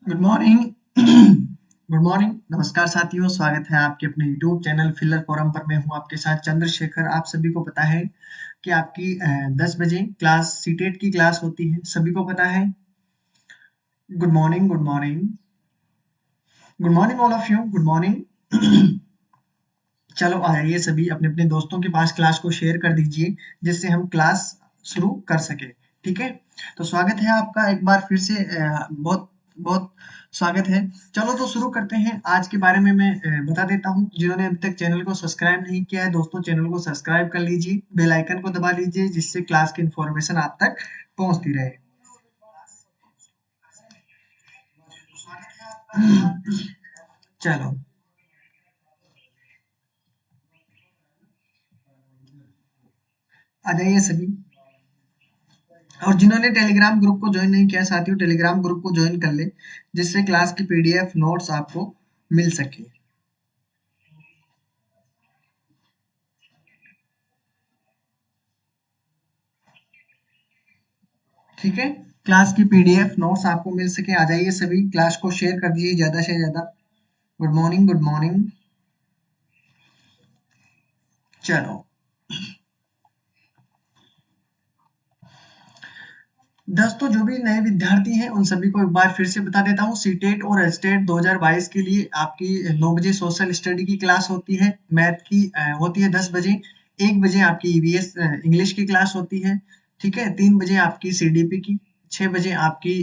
Good morning. Good morning, नमस्कार साथियों, स्वागत है आपके अपने यूट्यूब चैनल फिलर फोरम पर। मैं हूं आपके साथ चंद्रशेखर। आप सभी को पता है कि आपकी 10 बजे क्लास सीटेट की क्लास होती है, सभी को पता है। Good morning, good morning, good morning all of you, good morning. चलो आइए सभी अपने अपने दोस्तों के पास क्लास को शेयर कर दीजिए, जिससे हम क्लास शुरू कर सके। ठीक है, तो स्वागत है आपका एक बार फिर से। बहुत बहुत स्वागत है। चलो तो शुरू करते हैं। आज के बारे में मैं बता देता हूँ। जिन्होंने अभी तक चैनल को सब्सक्राइब नहीं किया है, दोस्तों चैनल को सब्सक्राइब कर लीजिए, बेल आइकन को दबा लीजिए, जिससे क्लास की इन्फॉर्मेशन आप तक पहुंचती रहे। चलो आ जाइए सभी। और जिन्होंने टेलीग्राम ग्रुप को ज्वाइन नहीं किया साथियों, टेलीग्राम ग्रुप को ज्वाइन कर ले, जिससे क्लास की पीडीएफ नोट्स आपको मिल सके। ठीक है, क्लास की पीडीएफ नोट्स आपको मिल सके। आ जाइए सभी, क्लास को शेयर कर दीजिए ज्यादा से ज्यादा। Good morning, good morning. चलो दोस्तों, जो भी नए विद्यार्थी हैं उन सभी को एक बार फिर से बता देता हूँ, सीटेट और एस्टेट 2022 के लिए आपकी 9 बजे सोशल स्टडी की क्लास होती है, मैथ की होती है 10 बजे, 1 बजे आपकी ईवीएस इंग्लिश की क्लास होती है। ठीक है, 3 बजे आपकी सीडीपी की, 6 बजे आपकी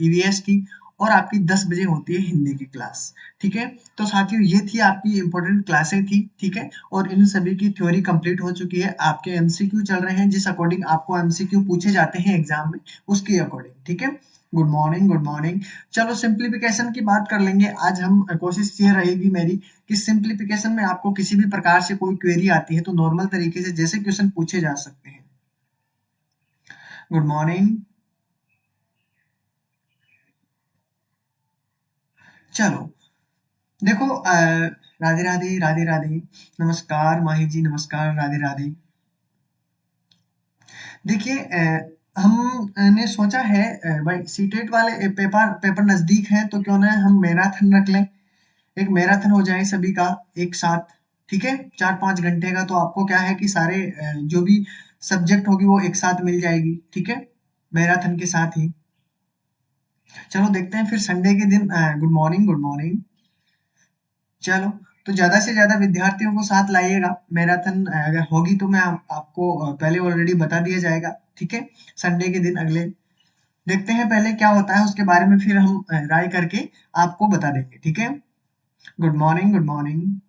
ईवीएस की, और आपकी 10 बजे होती है हिंदी की क्लास। ठीक है, तो साथियों ये थी आपकी इंपॉर्टेंट क्लासें थी। ठीक है, और इन सभी की थ्योरी कंप्लीट हो चुकी है। आपके एमसीक्यू चल रहे हैं, जिस अकॉर्डिंग आपको एमसीक्यू पूछे जाते हैं एग्जाम में, उसके अकॉर्डिंग। ठीक है, गुड मॉर्निंग, गुड मॉर्निंग। चलो सिंप्लीफिकेशन की बात कर लेंगे आज हम। कोशिश ये रहेगी मेरी कि सिंप्लीफिकेशन में आपको किसी भी प्रकार से कोई क्वेरी आती है तो नॉर्मल तरीके से जैसे क्वेश्चन पूछे जा सकते हैं। Good morning. चलो देखो, राधे राधे, राधे राधे, नमस्कार माही जी, नमस्कार, राधे राधे। देखिए हमने सोचा है भाई सीटेट वाले पेपर पेपर नजदीक हैं, तो क्यों ना हम मैराथन रख लें। एक मैराथन हो जाए सभी का एक साथ। ठीक है, 4-5 घंटे का, तो आपको क्या है कि सारे जो भी सब्जेक्ट होगी वो एक साथ मिल जाएगी। ठीक है, मैराथन के साथ ही। चलो देखते हैं फिर संडे के दिन। Good morning, good morning. चलो, तो ज्यादा से ज्यादा विद्यार्थियों को साथ लाइएगा। मैराथन अगर होगी तो मैं आपको पहले ऑलरेडी बता दिया जाएगा। ठीक है, संडे के दिन अगले देखते हैं पहले क्या होता है, उसके बारे में फिर हम राय करके आपको बता देंगे। ठीक है, गुड मॉर्निंग, गुड मॉर्निंग।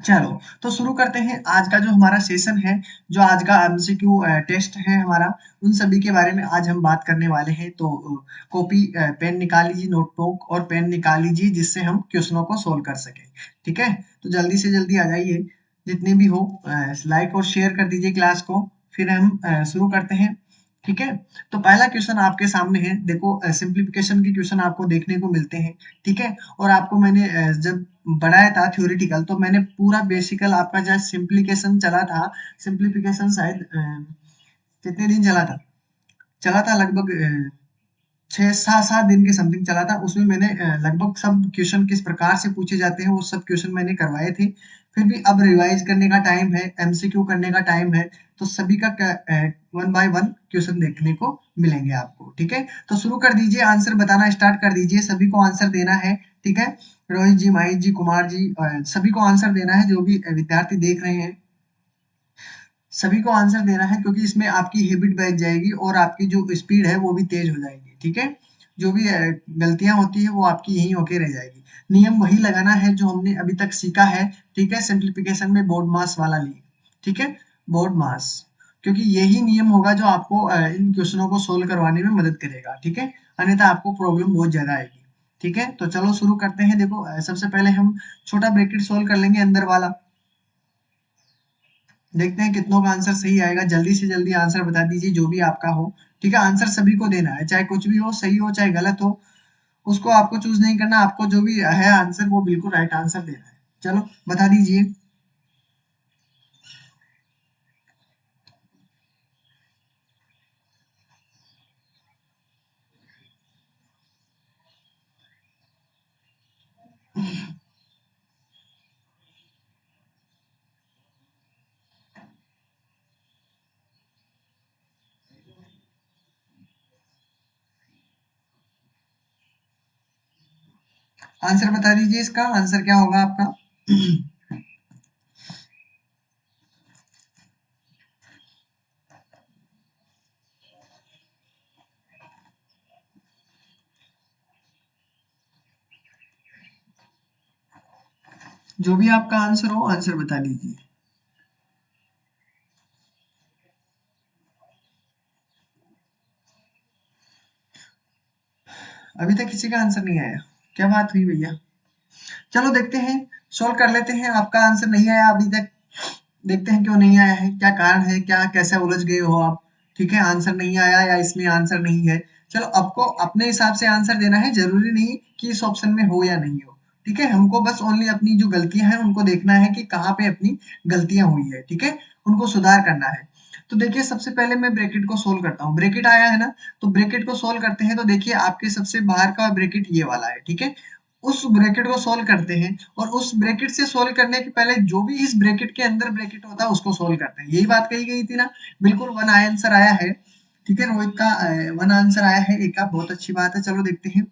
चलो तो शुरू करते हैं आज का जो हमारा सेशन है। जो आज का एमसीक्यू टेस्ट है हमारा, उन सभी के बारे में आज हम बात करने वाले हैं। तो कॉपी पेन निकाल लीजिए, नोटबुक और पेन निकाल लीजिए, जिससे हम क्वेश्चनों को सोल्व कर सकें। ठीक है, तो जल्दी से जल्दी आ जाइए, जितने भी हो लाइक और शेयर कर दीजिए क्लास को। फिर हम शुरू करते हैं। ठीक है, तो पहला क्वेश्चन आपके सामने है। देखो सिंप्लीफिकेशन के क्वेश्चन आपको देखने को मिलते हैं। ठीक है, और आपको मैंने जब बढ़ाया था थ्योरेटिकल, तो मैंने पूरा बेसिकल आपका जो सिंप्लीकेशन चला था, सिंप्लीफिकेशन शायद कितने दिन चला था, चला था लगभग 6-7 दिन के समथिंग चला था। उसमें मैंने लगभग सब क्वेश्चन किस प्रकार से पूछे जाते हैं वो सब क्वेश्चन मैंने करवाए थे। फिर भी अब रिवाइज करने का टाइम है, एमसीक्यू करने का टाइम है, तो सभी का वन बाय वन क्वेश्चन देखने को मिलेंगे आपको। ठीक है, तो शुरू कर दीजिए, आंसर बताना स्टार्ट कर दीजिए। सभी को आंसर देना है। ठीक है, रोहित जी, माहित जी, कुमार जी, सभी को आंसर देना है। जो भी विद्यार्थी देख रहे हैं, सभी को आंसर देना है, क्योंकि इसमें आपकी हैबिट बैठ जाएगी और आपकी जो स्पीड है वो भी तेज हो जाएगी। ठीक है, जो भी गलतियां होती है वो आपकी यहीं होके रह जाएगी। नियम वही लगाना है जो हमने अभी तक सीखा है। ठीक है, सिंप्लीफिकेशन में बोर्ड मास वाला लिए। ठीक है, बोर्ड मास, क्योंकि यही नियम होगा जो आपको इन क्वेश्चनों को सोल्व करवाने में मदद करेगा। ठीक है, अन्यथा आपको प्रॉब्लम बहुत ज्यादा आएगी। ठीक है, तो चलो शुरू करते हैं। देखो सबसे पहले हम छोटा ब्रैकेट सोल्व कर लेंगे, अंदर वाला। देखते हैं कितनों का आंसर सही आएगा। जल्दी से जल्दी आंसर बता दीजिए जो भी आपका हो। ठीक है, आंसर सभी को देना है, चाहे कुछ भी हो, सही हो चाहे गलत हो, उसको आपको चूज नहीं करना। आपको जो भी है आंसर वो बिल्कुल राइट आंसर देना है। चलो बता दीजिए। आंसर बता दीजिए, इसका आंसर क्या होगा आपका? जो भी आपका आंसर हो, आंसर बता दीजिए। अभी तक किसी का आंसर नहीं आया, क्या बात हुई भैया? चलो देखते हैं, सोल्व कर लेते हैं। आपका आंसर नहीं आया अभी तक, देखते हैं क्यों नहीं आया है, क्या कारण है, क्या कैसे उलझ गए हो आप? ठीक है, आंसर नहीं आया या इसमें आंसर नहीं है। चलो, आपको अपने हिसाब से आंसर देना है, जरूरी नहीं कि इस ऑप्शन में हो या नहीं हो। ठीक है, हमको बस ओनली अपनी जो गलतियां हैं उनको देखना है कि कहाँ पे अपनी गलतियां हुई है। ठीक है, उनको सुधार करना है। तो देखिए, सबसे पहले मैं ब्रैकेट को सोल्व करता हूँ। ब्रैकेट आया है ना, तो ब्रैकेट को सोल्व करते हैं। तो देखिए, आपके सबसे बाहर का ब्रैकेट ये वाला है। ठीक है, उस ब्रैकेट को सोल्व करते हैं, और उस ब्रैकेट से सोल्व करने के पहले जो भी इस ब्रैकेट के अंदर ब्रैकेट होता है उसको सोल्व करते हैं। यही बात कही गई थी ना? बिल्कुल, वन आंसर आया है। ठीक है, रोहित का वन आंसर आया है, एक का। बहुत अच्छी बात है, चलो देखते हैं।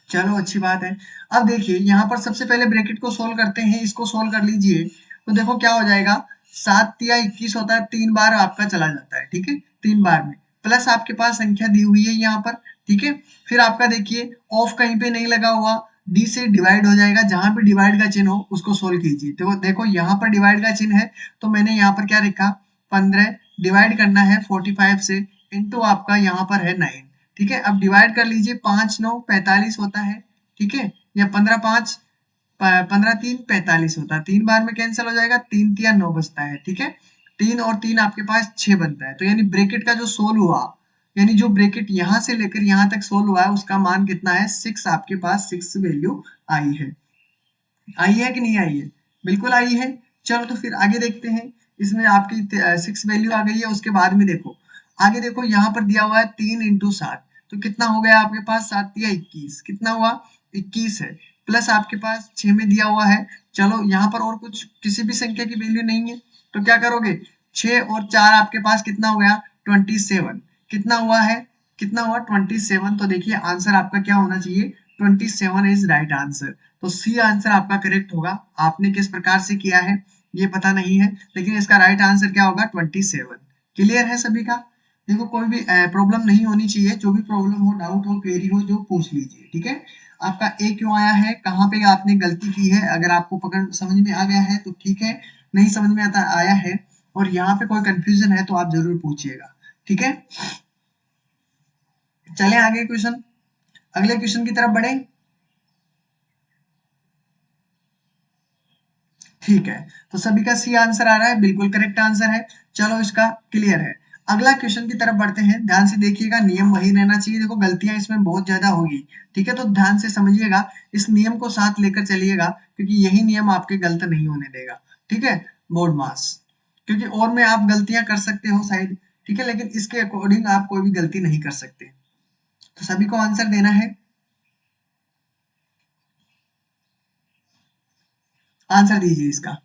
चलो, अच्छी बात है। अब देखिए, यहाँ पर सबसे पहले ब्रैकेट को सोल्व करते हैं, इसको सोल्व कर लीजिए। तो देखो क्या हो जाएगा, 7 या 21 होता है, 3 बार आपका चला जाता है। ठीक है, 3 बार में प्लस आपके पास संख्या दी हुई है यहाँ पर। ठीक है, फिर आपका देखिए, ऑफ कहीं पे नहीं लगा हुआ, डी से डिवाइड हो जाएगा। जहां पे डिवाइड का चिन्ह हो उसको सोल्व कीजिए। देखो देखो, यहाँ पर डिवाइड का चिन्ह है, तो मैंने यहाँ पर क्या लिखा, 15 डिवाइड करना है 45 से, इंटू आपका यहाँ पर है 9। ठीक है, अब डिवाइड कर लीजिए, 5 9 45 होता है। ठीक है, या 15 5 15 3 45 होता है। 3 बार में कैंसिल हो जाएगा, 3 3 9 बचता है। ठीक है, 3 और 3 आपके पास 6 बनता है। तो यानी ब्रेकेट का जो सोल्व हुआ, यानी जो ब्रेकेट यहाँ से लेकर यहाँ तक सोल्व हुआ है, उसका मान कितना है, 6। आपके पास 6 वैल्यू आई है। आई है कि नहीं आई है? बिल्कुल आई है। चलो, तो फिर आगे देखते हैं। इसमें आपकी 6 वैल्यू आ गई है। उसके बाद में देखो, आगे देखो, यहाँ पर दिया हुआ है 3 × 7, तो कितना हो गया आपके पास, 7 या 21, कितना हुआ, 21 है। प्लस आपके पास 6 में दिया हुआ है। चलो, यहाँ पर और कुछ किसी भी संख्या की वैल्यू नहीं है, तो क्या करोगे, 6 और 4 आपके पास कितना हो गया, 27। कितना हुआ है, कितना हुआ, 27। तो देखिए, आंसर आपका क्या होना चाहिए, 27 इज राइट आंसर। तो सी आंसर आपका करेक्ट होगा। आपने किस प्रकार से किया है ये पता नहीं है, लेकिन इसका राइट आंसर क्या होगा, 27। क्लियर है सभी का? देखो, कोई भी प्रॉब्लम नहीं होनी चाहिए। जो भी प्रॉब्लम हो, डाउट हो, क्वेरी हो, जो पूछ लीजिए। ठीक है, आपका ए क्यों आया है, कहाँ पे आपने गलती की है, अगर आपको पकड़ समझ में आ गया है तो ठीक है, नहीं समझ में आता आया है और यहाँ पे कोई कंफ्यूजन है तो आप जरूर पूछिएगा। ठीक है, चले आगे क्वेश्चन, अगले क्वेश्चन की तरफ बढ़े। ठीक है, तो सभी का सी आंसर आ रहा है, बिल्कुल करेक्ट आंसर है। चलो, इसका क्लियर है। अगला क्वेश्चन की तरफ बढ़ते हैं, ध्यान से देखिएगा, नियम वही रहना चाहिए। देखो, गलतियां इसमें बहुत ज्यादा होगी। ठीक है, तो ध्यान से समझिएगा, इस नियम को साथ लेकर चलिएगा, क्योंकि यही नियम आपके गलत नहीं होने देगा। ठीक है, बोर्ड मास, क्योंकि और में आप गलतियां कर सकते हो शायद। ठीक है, लेकिन इसके अकॉर्डिंग आप कोई भी गलती नहीं कर सकते। तो सभी को आंसर देना है, आंसर दीजिए इसका।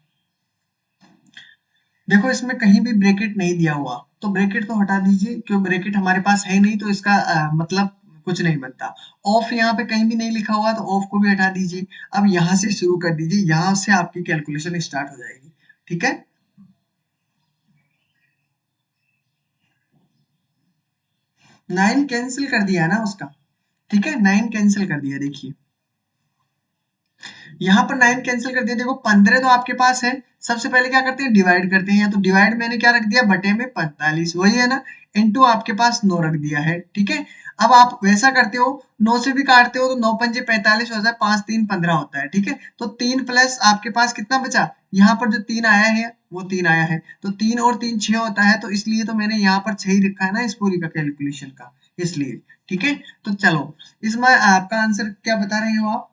देखो, इसमें कहीं भी ब्रैकेट नहीं दिया हुआ, तो ब्रैकेट तो हटा दीजिए, क्यों, ब्रैकेट हमारे पास है नहीं, तो इसका मतलब कुछ नहीं बनता। ऑफ यहाँ पे कहीं भी नहीं लिखा हुआ, तो ऑफ को भी हटा दीजिए। अब यहाँ से शुरू कर दीजिए, यहाँ से आपकी कैलकुलेशन स्टार्ट हो जाएगी। ठीक है, 9 कैंसिल कर दिया है ना उसका। ठीक है, 9 कैंसिल कर दिया। देखिए, यहाँ पर 9 कैंसिल कर दिया। देखो, 15 तो आपके पास है, सबसे पहले क्या करते हैं, डिवाइड करते हैं। तो डिवाइड मैंने क्या रख दिया, बटे में 45, वही है ना, इनटू आपके पास 9 रख दिया है। ठीक है, अब आप वैसा करते हो, 9 से भी काटते हो तो 9 पंजे 45 हो जाए, 5 3 15 होता है। ठीक है, तो 3 प्लस आपके पास कितना बचा, यहाँ पर जो 3 आया है वो 3 आया है, तो 3 और 3 6 होता है, तो इसलिए तो मैंने यहाँ पर 6 ही रखा है ना इस पूरी का कैलकुलेशन का, इसलिए। ठीक है, तो चलो, इसमें आपका आंसर क्या बता रहे हो आप,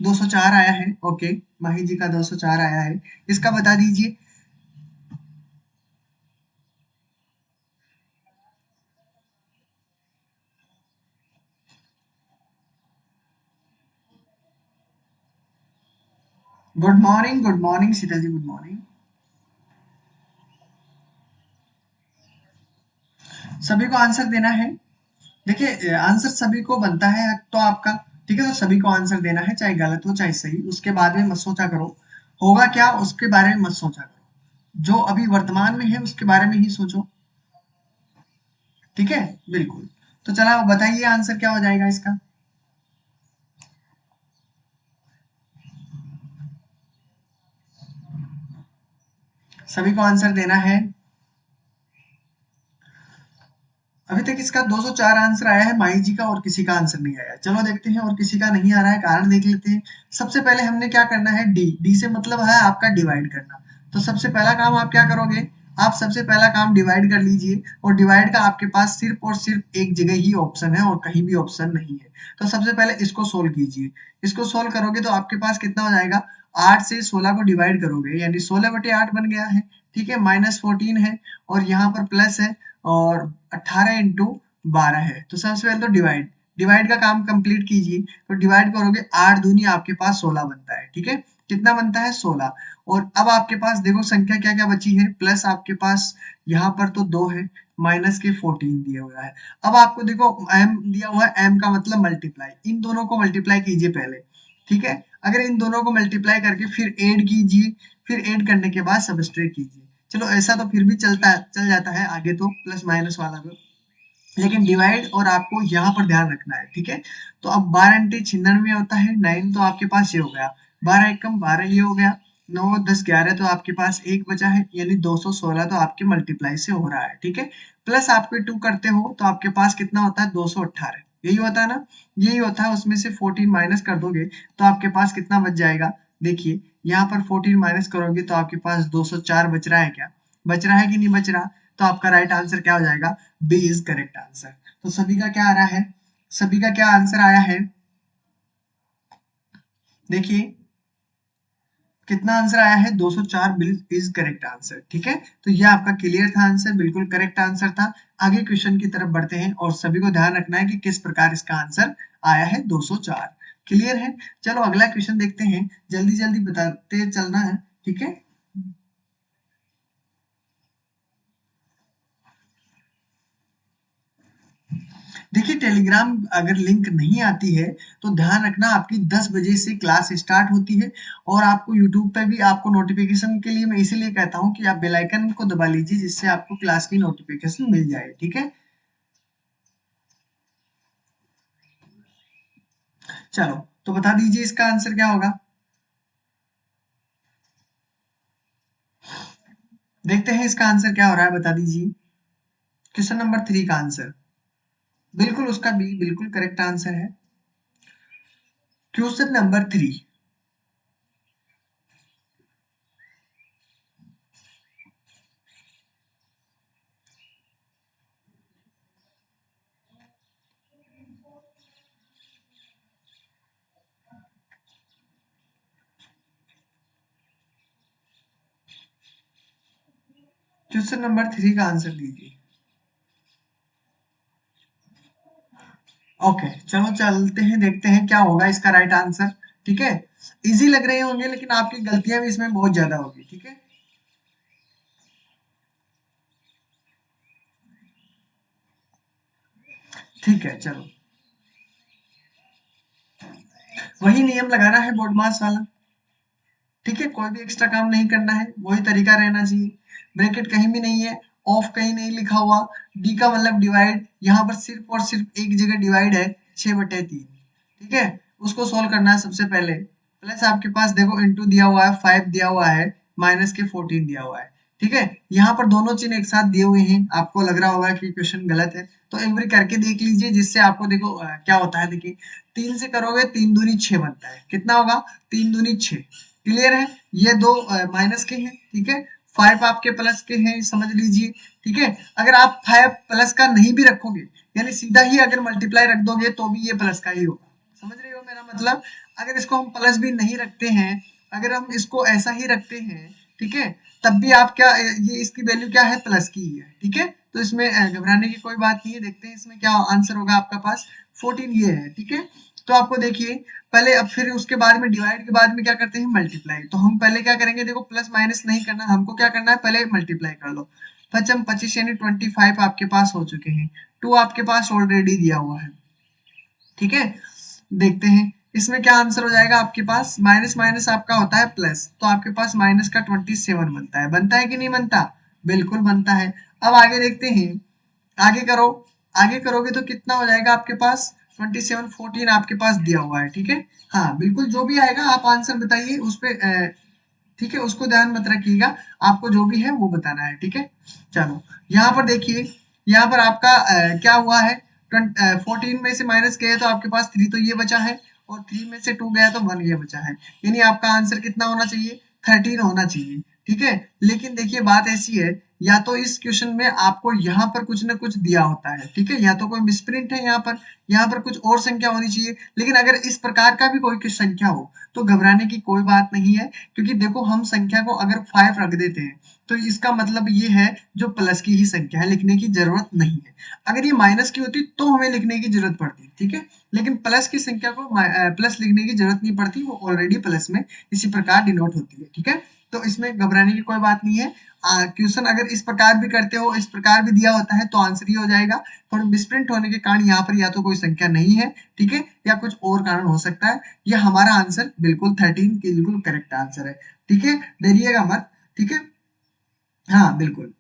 204 आया है। ओके, माही जी का 204 आया है, इसका बता दीजिए। गुड मॉर्निंग, गुड मॉर्निंग शीतल जी, गुड मॉर्निंग। सभी को आंसर देना है। देखिए, आंसर सभी को बनता है तो आपका, ठीक है, तो सभी को आंसर देना है, चाहे गलत हो चाहे सही, उसके बाद में मत सोचा करो होगा क्या, उसके बारे में मत सोचा करो, जो अभी वर्तमान में है उसके बारे में ही सोचो। ठीक है, बिल्कुल। तो चला बताइए आंसर क्या हो जाएगा इसका। सभी को आंसर देना है। अभी तक इसका 204 आंसर आया है माही जी का, और किसी का आंसर नहीं आया। चलो देखते हैं, और किसी का नहीं आ रहा है, कारण देख लेते हैं। सबसे पहले हमने क्या करना है, डी डी से मतलब है आपका डिवाइड करना। तो सबसे पहला काम आप क्या करोगे, आप सबसे पहला काम डिवाइड कर लीजिए, और डिवाइड का आपके पास सिर्फ और सिर्फ एक जगह ही ऑप्शन है और कहीं भी ऑप्शन नहीं है। तो सबसे पहले इसको सोल्व कीजिए। इसको सोल्व करोगे तो आपके पास कितना हो जाएगा, 8 से 16 को डिवाइड करोगे यानी 16/8 बन गया है। ठीक है, -14 है और यहाँ पर प्लस है, और 18 इंटू 12 है। तो सबसे पहले तो डिवाइड डिवाइड का काम कंप्लीट कीजिए। तो डिवाइड करोगे 8 दूनी आपके पास 16 बनता है। ठीक है, कितना बनता है, 16। और अब आपके पास देखो संख्या क्या क्या बची है, प्लस आपके पास यहाँ पर तो 2 है, माइनस के 14 दिया हुआ है। अब आपको देखो m दिया हुआ है, m का मतलब मल्टीप्लाई, इन दोनों को मल्टीप्लाई कीजिए पहले। ठीक है, अगर इन दोनों को मल्टीप्लाई करके फिर ऐड कीजिए, फिर ऐड करने के बाद सबट्रैक्ट कीजिए। चलो ऐसा तो फिर भी चल जाता है आगे, तो प्लस माइनस वाला तो, लेकिन डिवाइड और आपको यहाँ पर ध्यान रखना है। ठीक है, तो अब 12 अंटे 96 होता है, 9 तो आपके पास ये हो गया, 12 एकम 12 ये हो गया, 9 10 11 तो आपके पास एक बचा है, यानी 216 तो आपके मल्टीप्लाई से हो रहा है। ठीक है, प्लस आपके 2 करते हो तो आपके पास कितना होता है, 218, यही होता है ना, यही होता है। उसमें से 14 माइनस कर दोगे तो आपके पास कितना बच जाएगा, देखिए यहाँ पर 14 माइनस करोगे तो आपके पास 204 बच रहा है, क्या बच रहा है कि नहीं बच रहा। तो आपका राइट आंसर क्या हो जाएगा, बी इज करेक्ट आंसर। तो सभी का क्या आ रहा है, सभी का क्या आंसर आया है, देखिए कितना आंसर आया है, 204 इज करेक्ट आंसर। ठीक है, तो ये आपका क्लियर था आंसर, बिल्कुल करेक्ट आंसर था। आगे क्वेश्चन की तरफ बढ़ते हैं, और सभी को ध्यान रखना है कि किस प्रकार इसका आंसर आया है 204। क्लियर है, चलो अगला क्वेश्चन देखते हैं, जल्दी जल्दी बताते चलना है। ठीक है, देखिए टेलीग्राम अगर लिंक नहीं आती है तो ध्यान रखना, आपकी 10 बजे से क्लास स्टार्ट होती है, और आपको यूट्यूब पे भी आपको नोटिफिकेशन के लिए मैं इसीलिए कहता हूँ कि आप बेल आइकन को दबा लीजिए, जिससे आपको क्लास की नोटिफिकेशन मिल जाए। ठीक है, चलो तो बता दीजिए इसका आंसर क्या होगा। देखते हैं इसका आंसर क्या हो रहा है, बता दीजिए। क्वेश्चन नंबर 3 का आंसर बिल्कुल उसका बी बिल्कुल करेक्ट आंसर है। क्वेश्चन नंबर 3, क्वेश्चन नंबर 3 का आंसर दीजिए। ओके, चलो चलते हैं, देखते हैं क्या होगा इसका राइट आंसर। ठीक है, इजी लग रहे होंगे लेकिन आपकी गलतियां भी इसमें बहुत ज्यादा होगी। ठीक है, ठीक है, चलो वही नियम लगाना है बोर्ड मास वाला। ठीक है, कोई भी एक्स्ट्रा काम नहीं करना है, वही तरीका रहना चाहिए। ब्रैकेट कहीं भी नहीं है, ऑफ कहीं नहीं लिखा हुआ, डी का मतलब डिवाइड, यहाँ पर सिर्फ और सिर्फ एक जगह डिवाइड है, 6/3। ठीक है, उसको सोल्व करना है सबसे पहले। प्लस आपके पास देखो इंटू दिया हुआ है, 5 दिया हुआ है, माइनस के 14 दिया हुआ है। ठीक है, यहाँ पर दोनों चिन्ह एक साथ दिए हुए हैं, आपको लग रहा होगा कि क्वेश्चन गलत है, तो एक बार करके देख लीजिए, जिससे आपको देखो क्या होता है। देखिए 3 से करोगे 3 दूनी 6 बनता है, कितना होगा, 3 दूनी 6। क्लियर है, ये दो माइनस के हैं। ठीक है, 5 आपके प्लस के हैं, समझ लीजिए। ठीक है, अगर आप 5 प्लस का नहीं भी रखोगे, यानी सीधा ही अगर मल्टीप्लाई रख दोगे तो भी ये प्लस का ही होगा। समझ रहे हो मेरा मतलब, अगर इसको हम प्लस भी नहीं रखते हैं, अगर हम इसको ऐसा ही रखते हैं, ठीक है, तब भी आप क्या, ये इसकी वैल्यू क्या है, प्लस की ही है। ठीक है, तो इसमें घबराने की कोई बात नहीं है। देखते हैं इसमें क्या आंसर होगा आपका पास, 14 ये है। ठीक है, तो आपको देखिए पहले, अब फिर उसके बाद में डिवाइड के बाद में क्या करते हैं, मल्टीप्लाई। तो हम पहले क्या करेंगे, देखो प्लस माइनस नहीं करना, हमको क्या करना है, पहले मल्टीप्लाई कर लो। 25 यानी 25 आपके पास हो चुके हैं, 2 आपके पास ऑलरेडी दिया हुआ है। ठीक है, देखते हैं इसमें क्या आंसर हो जाएगा आपके पास। माइनस माइनस आपका होता है प्लस, तो आपके पास माइनस का 27 बनता है कि नहीं बनता? बिल्कुल बनता है। अब आगे देखते हैं, आगे करो, आगे करोगे तो कितना हो जाएगा आपके पास? 27 14 आपके पास दिया हुआ है, ठीक है। हाँ बिल्कुल, जो भी आएगा आप आंसर बताइए उस पे, ठीक है, उसको ध्यान मत रखिएगा, आपको जो भी है वो बताना है, ठीक है। चलो यहाँ पर देखिए, यहाँ पर आपका क्या हुआ है, 14 में से माइनस किया है तो आपके पास 3 तो ये बचा है, और 3 में से 2 गया तो 1 ये बचा है, यानी आपका आंसर कितना होना चाहिए? 13 होना चाहिए, ठीक है। लेकिन देखिए बात ऐसी है, या तो इस क्वेश्चन में आपको यहाँ पर कुछ ना कुछ दिया होता है, ठीक है, या तो कोई मिसप्रिंट है यहाँ पर कुछ और संख्या होनी चाहिए। लेकिन अगर इस प्रकार का भी कोई संख्या हो तो घबराने की कोई बात नहीं है, क्योंकि देखो हम संख्या को अगर 5 रख देते हैं तो इसका मतलब ये है जो प्लस की ही संख्या है, लिखने की जरूरत नहीं है। अगर ये माइनस की होती तो हमें लिखने की जरूरत पड़ती, ठीक है। लेकिन प्लस की संख्या को प्लस लिखने की जरूरत नहीं पड़ती, वो ऑलरेडी प्लस में इसी प्रकार डिनोट होती है, ठीक है। तो इसमें घबराने की कोई बात नहीं है। क्वेश्चन अगर इस प्रकार भी करते हो, इस प्रकार भी दिया होता है तो आंसर ही हो जाएगा। थोड़ा मिसप्रिंट होने के कारण यहाँ पर या तो कोई संख्या नहीं है, ठीक है, या कुछ और कारण हो सकता है। ये हमारा आंसर बिल्कुल 13 की बिल्कुल करेक्ट आंसर है, ठीक है, डरिएगा मत, ठीक है। हाँ बिल्कुल,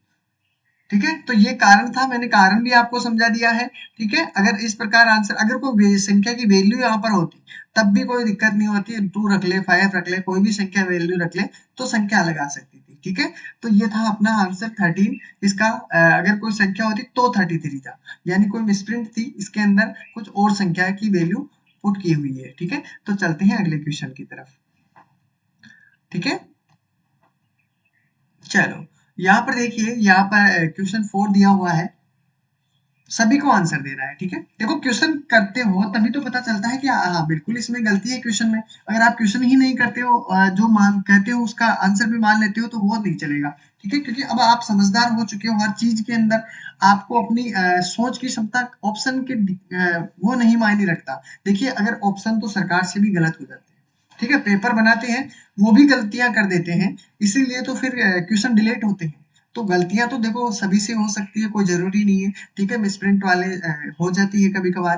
ठीक है। तो ये कारण था, मैंने कारण भी आपको समझा दिया है, ठीक है। अगर इस प्रकार आंसर, अगर कोई संख्या की वैल्यू यहाँ पर होती तब भी कोई दिक्कत नहीं होती, 2 रख ले, 5 रख ले, कोई भी संख्या वैल्यू रख ले तो संख्या लगा सकती थी, ठीक है। तो ये था अपना आंसर 13। इसका अगर कोई संख्या होती तो 33 था, यानी कोई मिसप्रिंट थी, इसके अंदर कुछ और संख्या की वैल्यू पुट की हुई है, ठीक है। तो चलते हैं अगले क्वेश्चन की तरफ, ठीक है। चलो यहाँ पर देखिए, यहाँ पर क्वेश्चन 4 दिया हुआ है, सभी को आंसर देना है, ठीक है। देखो क्वेश्चन करते हो तभी तो पता चलता है कि हाँ बिल्कुल इसमें गलती है क्वेश्चन में। अगर आप क्वेश्चन ही नहीं करते हो, जो मान कहते हो उसका आंसर भी मान लेते हो तो वो नहीं चलेगा, ठीक है। क्योंकि अब आप समझदार हो चुके हो हर चीज के अंदर, आपको अपनी सोच की क्षमता, ऑप्शन के वो नहीं मायने रखता। देखिए अगर ऑप्शन तो सरकार से भी गलत हो जाते हैं, ठीक है, पेपर बनाते हैं वो भी गलतियां कर देते हैं, इसीलिए तो फिर क्वेश्चन डिलीट होते हैं। तो गलतियां तो देखो सभी से हो सकती है, कोई जरूरी नहीं है, ठीक है। मिसप्रिंट वाले हो जाती है कभी कभार,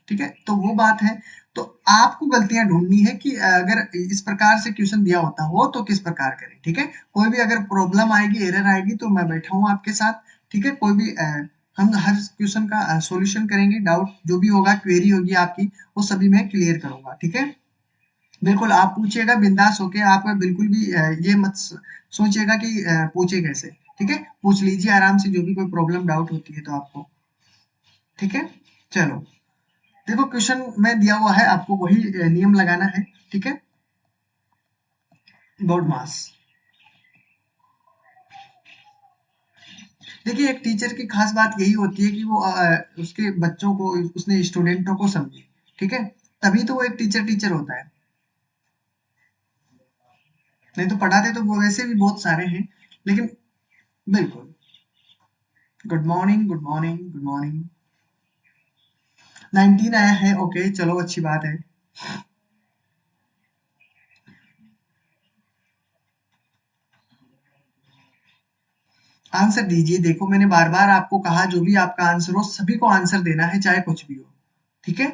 ठीक है, तो वो बात है। तो आपको गलतियां ढूंढनी है कि अगर इस प्रकार से क्वेश्चन दिया होता हो तो किस प्रकार करें, ठीक है। कोई भी अगर प्रॉब्लम आएगी, एरर आएगी तो मैं बैठा हूँ आपके साथ, ठीक है। कोई भी हम हर क्वेश्चन का सॉल्यूशन करेंगे, डाउट जो भी होगा, क्वेरी होगी आपकी, वो सभी मैं क्लियर करूंगा, ठीक है। बिल्कुल आप पूछिएगा बिंदास होके, आप बिल्कुल भी ये मत सोचिएगा कि पूछे कैसे, ठीक है। पूछ लीजिए आराम से, जो भी कोई प्रॉब्लम डाउट होती है तो आपको, ठीक है। चलो देखो क्वेश्चन में दिया हुआ है, आपको वही नियम लगाना है, ठीक है। गॉड मास, देखिए एक टीचर की खास बात यही होती है कि वो उसके बच्चों को, उसने स्टूडेंटों को समझे, ठीक है, तभी तो वो एक टीचर टीचर होता है। नहीं तो पढ़ाते तो वो वैसे भी बहुत सारे हैं, लेकिन बिल्कुल। Good morning, good morning, good morning. 19 आया है, ओके चलो अच्छी बात है। आंसर दीजिए, देखो मैंने बार बार आपको कहा जो भी आपका आंसर हो सभी को आंसर देना है, चाहे कुछ भी हो, ठीक है।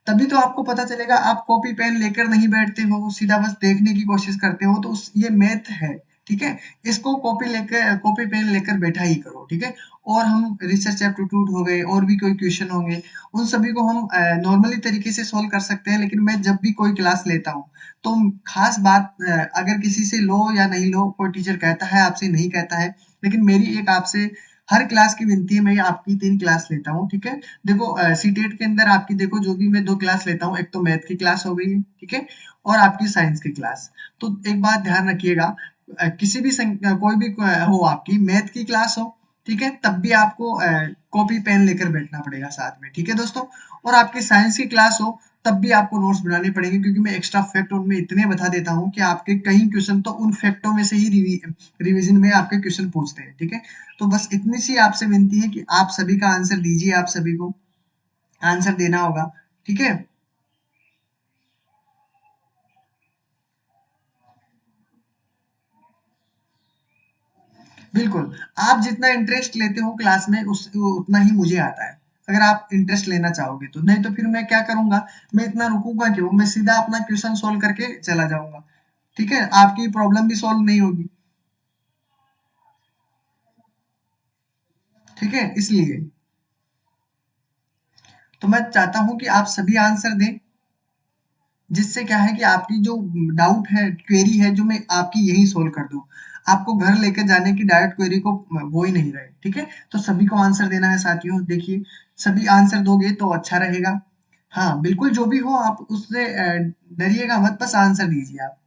तभी तो आपको पता चलेगा। आप कॉपी पेन लेकर नहीं बैठते हो, सीधा बस देखने की कोशिश करते हो, तो उस ये मैथ है, ठीक है। इसको कॉपी लेकर, कॉपी पेन लेकर बैठा ही करो, ठीक है। और हम रिसर्च एप्टीट्यूड हो गए, और भी कोई क्वेश्चन होंगे, उन सभी को हम नॉर्मली तरीके से सोल्व कर सकते हैं। लेकिन मैं जब भी कोई क्लास लेता हूँ तो खास बात, अगर किसी से लो या नहीं लो, कोई टीचर कहता है आपसे, नहीं कहता है, लेकिन मेरी एक आपसे हर क्लास की विनती है, मैं आपकी 3 क्लास लेता हूँ, ठीक है। देखो सीटेट के अंदर आपकी, देखो जो भी मैं 2 क्लास लेता हूँ, एक तो मैथ की क्लास हो गई है, ठीक है, और आपकी साइंस की क्लास। तो एक बात ध्यान रखिएगा, किसी भी कोई भी हो, आपकी मैथ की क्लास हो, ठीक है, तब भी आपको कॉपी पेन लेकर बैठना पड़ेगा साथ में, ठीक है दोस्तों। और आपकी साइंस की क्लास हो तब भी आपको नोट्स बनाने पड़ेंगे, क्योंकि मैं एक्स्ट्रा फैक्ट उनमें इतने बता देता हूँ कि आपके कई क्वेश्चन तो उन फैक्टों में से ही रिवीजन में आपके क्वेश्चन पूछते हैं, ठीक है। तो बस इतनी सी आपसे विनती है कि आप सभी का आंसर दीजिए, आप सभी को आंसर देना होगा, ठीक है। बिल्कुल, आप जितना इंटरेस्ट लेते हो क्लास में, उतना ही मुझे आता है। अगर आप इंटरेस्ट लेना चाहोगे तो, नहीं तो फिर मैं क्या करूंगा, मैं इतना रुकूंगा क्यों, मैं सीधा अपना क्वेश्चन सोल्व करके चला जाऊंगा। ठीक है, आपकी प्रॉब्लम भी सोल्व नहीं होगी। ठीक है, इसलिए तो मैं चाहता हूं कि आप सभी आंसर दें, जिससे क्या है कि आपकी जो डाउट है, क्वेरी है, जो मैं आपकी यही सोल्व कर दूं, आपको घर लेकर जाने की डायरेक्ट क्वेरी को वो ही नहीं रहे। ठीक है, तो सभी को आंसर देना है साथियों। देखिए, सभी आंसर दोगे तो अच्छा रहेगा। हाँ बिल्कुल, जो भी हो आप उससे डरिएगा मत, बस आंसर दीजिए आप।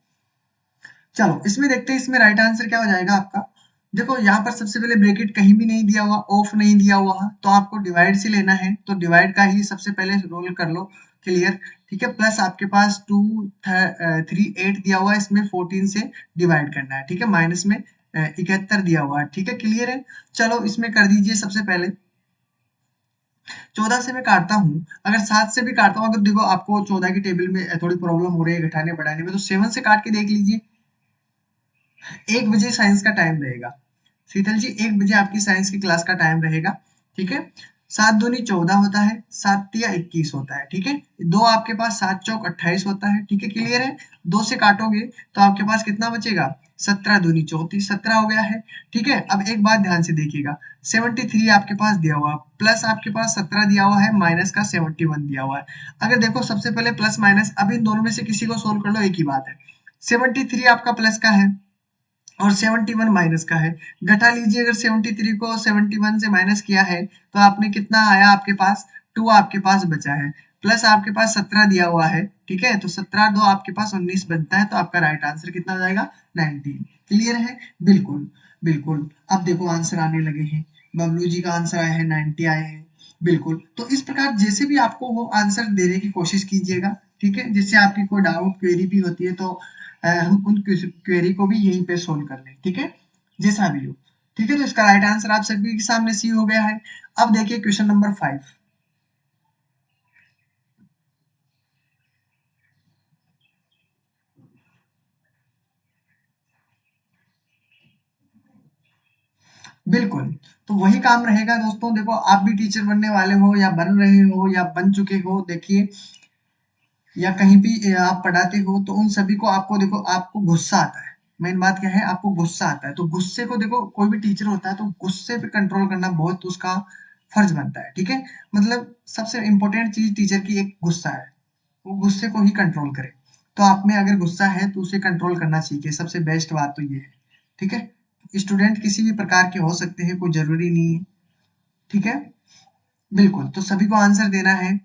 चलो इसमें देखते हैं, इसमें राइट आंसर क्या हो जाएगा आपका। देखो यहाँ पर सबसे पहले ब्रैकेट कहीं भी नहीं दिया हुआ, ऑफ नहीं दिया हुआ, तो आपको डिवाइड से लेना है, तो डिवाइड का ही सबसे पहले रोल कर लो। क्लियर। ठीक है, प्लस आपके पास 238 दिया हुआ है, इसमें 14 से डिवाइड करना है। ठीक है, माइनस में 71 दिया हुआ है। ठीक है, क्लियर है। चलो इसमें कर दीजिए सबसे पहले। 14 से मैं काटता हूँ, अगर 7 से भी काटता हूँ, अगर देखो आपको 14 की टेबल में थोड़ी प्रॉब्लम हो रही है घटाने बढ़ाने में, तो 7 से काट के देख लीजिए। 1 बजे साइंस का टाइम रहेगा। शीतल जी, 1 बजे आपकी साइंस की क्लास का टाइम रहेगा। ठीक है, 7 दूनी 14 होता है, 7 तिया 21 होता है। ठीक है, दो आपके पास, 7 चौक 28 होता है। ठीक है, क्लियर है। दो से काटोगे तो आपके पास कितना बचेगा, 17 दूनी 34, 17 हो गया है। ठीक है, अब एक बात ध्यान से देखिएगा, 73 आपके पास दिया हुआ, प्लस आपके पास 17 दिया हुआ है, माइनस का 71 दिया हुआ है। अगर देखो सबसे पहले प्लस माइनस, अब इन दोनों में से किसी को सोल्व कर लो, एक ही बात है। 73 आपका प्लस का है और 71 माइनस का है। घटा लीजिए, अगर 73 को 71 से माइनस किया है तो आपने कितना आया आपके पास, 2 आपके पास बचा है। प्लस आपके पास 17 दिया हुआ है। ठीक है, तो 17 दो आपके पास 19 बनता है, तो आपका राइट आंसर कितना हो जाएगा, 19। क्लियर है, बिल्कुल बिल्कुल। अब देखो आंसर आने लगे हैं, बबलू जी का आंसर आया है, 90 आए हैं। बिल्कुल, तो इस प्रकार जैसे भी आपको वो आंसर देने की कोशिश कीजिएगा। ठीक है, जिससे आपकी कोई डाउट क्वेरी भी होती है तो हम उन क्वेरी को भी यहीं पे सोल्व कर लें। ठीक है, जैसा भी हो। ठीक है, तो इसका राइट आंसर आप सभी के सामने सी हो गया है। अब देखिए क्वेश्चन नंबर 5। बिल्कुल, तो वही काम रहेगा दोस्तों। देखो आप भी टीचर बनने वाले हो या बन रहे हो या बन चुके हो, देखिए, या कहीं भी आप पढ़ाते हो, तो उन सभी को आपको देखो, आपको गुस्सा आता है। मेन बात क्या है, आपको गुस्सा आता है, तो गुस्से को देखो, कोई भी टीचर होता है तो गुस्से पे कंट्रोल करना बहुत उसका फर्ज बनता है। ठीक है, मतलब सबसे इंपॉर्टेंट चीज टीचर की एक गुस्सा है, वो गुस्से को ही कंट्रोल करे। तो आप में अगर गुस्सा है तो उसे कंट्रोल करना सीखिए, सबसे बेस्ट बात तो ये है। ठीक है, स्टूडेंट किसी भी प्रकार के हो सकते हैं, कोई जरूरी नहीं है। ठीक है, बिल्कुल, तो सभी को आंसर देना है।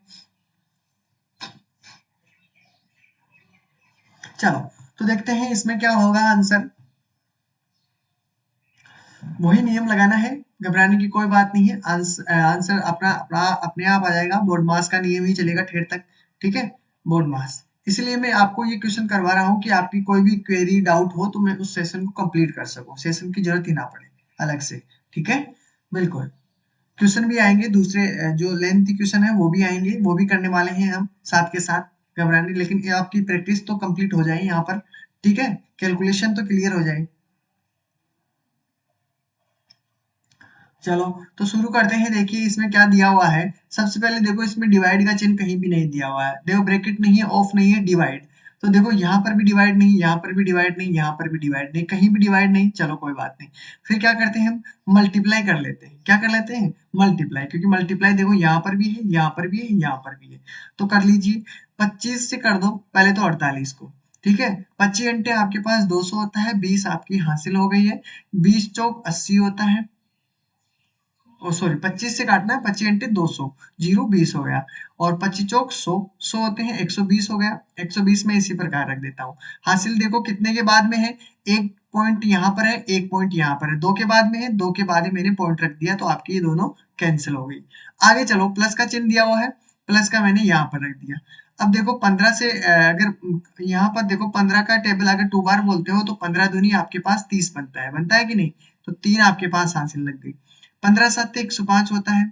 चलो, तो देखते हैं इसमें क्या होगा आंसर। वही नियम लगाना है, घबराने की कोई बात नहीं है। आंसर अपना अपना अपने आप आ जाएगा, बोर्ड मास का नियम ही चलेगा ठेठ तक। ठीक है, बोर्ड मास, इसलिए मैं आपको ये क्वेश्चन करवा रहा हूँ कि आपकी कोई भी क्वेरी डाउट हो तो मैं उस सेशन को कंप्लीट कर सकूं, सेशन की जरूरत ही ना पड़े अलग से। ठीक है, बिल्कुल। क्वेश्चन भी आएंगे दूसरे, जो लेंथ क्वेश्चन है वो भी आएंगे, वो भी करने वाले हैं हम साथ के साथ। घबराने, लेकिन ये आपकी प्रैक्टिस तो कंप्लीट हो जाए यहाँ पर। ठीक है, कैलकुलेशन तो क्लियर हो जाए। चलो, तो शुरू करते हैं। देखिए इसमें क्या दिया हुआ है, सबसे पहले देखो इसमें डिवाइड का चिन्ह कहीं भी नहीं दिया हुआ है। देखो ब्रैकेट नहीं है, ऑफ नहीं है, डिवाइड। तो देखो यहाँ पर भी डिवाइड नहीं, यहाँ पर भी डिवाइड नहीं, यहाँ पर भी डिवाइड नहीं, कहीं भी डिवाइड नहीं। चलो कोई बात नहीं, फिर क्या करते हैं हम, मल्टीप्लाई कर लेते हैं। क्या कर लेते हैं, मल्टीप्लाई, क्योंकि मल्टीप्लाई देखो यहाँ पर भी है, यहाँ पर भी है, यहाँ पर भी है। तो कर लीजिए, 25 से कर दो पहले तो 48 को। ठीक है, 25 घंटे आपके पास 200 होता है, 20 आपकी हासिल हो गई है। 20 चौक 80 होता है, ओ सॉरी, 25 से काटना है, 25 घंटे 200, जीरो 20 हो गया। और 25 चौक 100, 100 होते हैं, 120 हो गया। 120 में इसी प्रकार रख देता हूँ। हासिल देखो कितने के बाद में है, एक पॉइंट यहाँ पर है, एक पॉइंट यहाँ पर है, दो के बाद में है, दो के बाद में मैंने पॉइंट रख दिया, तो आपकी ये दोनों कैंसिल हो गई। आगे चलो, प्लस का चिन्ह दिया हुआ है, प्लस का मैंने यहाँ पर रख दिया। अब देखो 15 से अगर यहाँ पर देखो 15 का टेबल अगर 2 बार बोलते हो तो 15 दूनी आपके पास 30 बनता है, बनता है कि नहीं। तो 3 आपके पास हासिल लग गई। 15 7 105 होता है।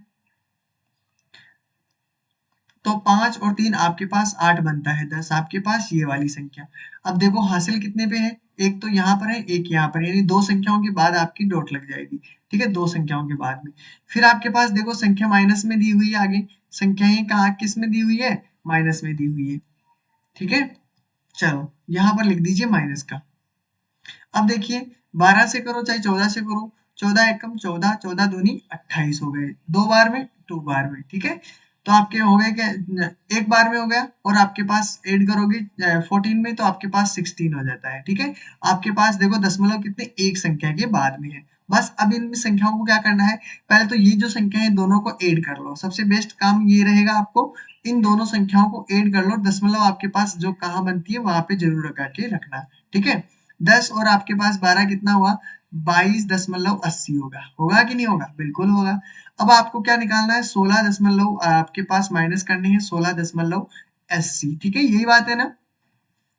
तो 5 और 3 आपके पास 8 बनता है, 10 आपके पास ये वाली संख्या। अब देखो हासिल कितने पे है, एक तो यहाँ पर है, एक यहाँ पर, यानी दो संख्याओं के बाद आपकी डॉट लग जाएगी, ठीक है, दो संख्याओं के बाद में। फिर आपके पास देखो संख्या माइनस में दी हुई है, आगे संख्याएं कहाँ किस में दी हुई है, माइनस में दी हुई है, ठीक है। चलो यहाँ पर लिख दीजिए माइनस का। अब देखिए 12 से करो चाहे 14 से करो, 14 एकम 14, 14 दूनी 28 हो गए, दो बार में, दो बार में, ठीक है। तो आपके हो गए क्या, एक बार में हो गया, और आपके पास ऐड करोगे 14 में तो आपके पास 16 हो जाता है, ठीक है। आपके पास देखो दशमलव कितने, एक संख्या के बाद में है। बस अब इन संख्याओं को क्या करना है, पहले तो ये जो संख्या है दोनों को ऐड कर लो, सबसे बेस्ट काम ये रहेगा आपको, इन दोनों संख्याओं को ऐड कर लो, दशमलव आपके पास जो कहाँ बनती है वहां पे जरूर लगा के रखना, ठीक है। 10 और आपके पास 12 कितना हुआ, 22.80 होगा, होगा कि नहीं होगा, बिल्कुल होगा। अब आपको क्या निकालना है, 16 दशमलव आपके पास माइनस करने हैं, 16.80, ठीक है, यही बात है ना।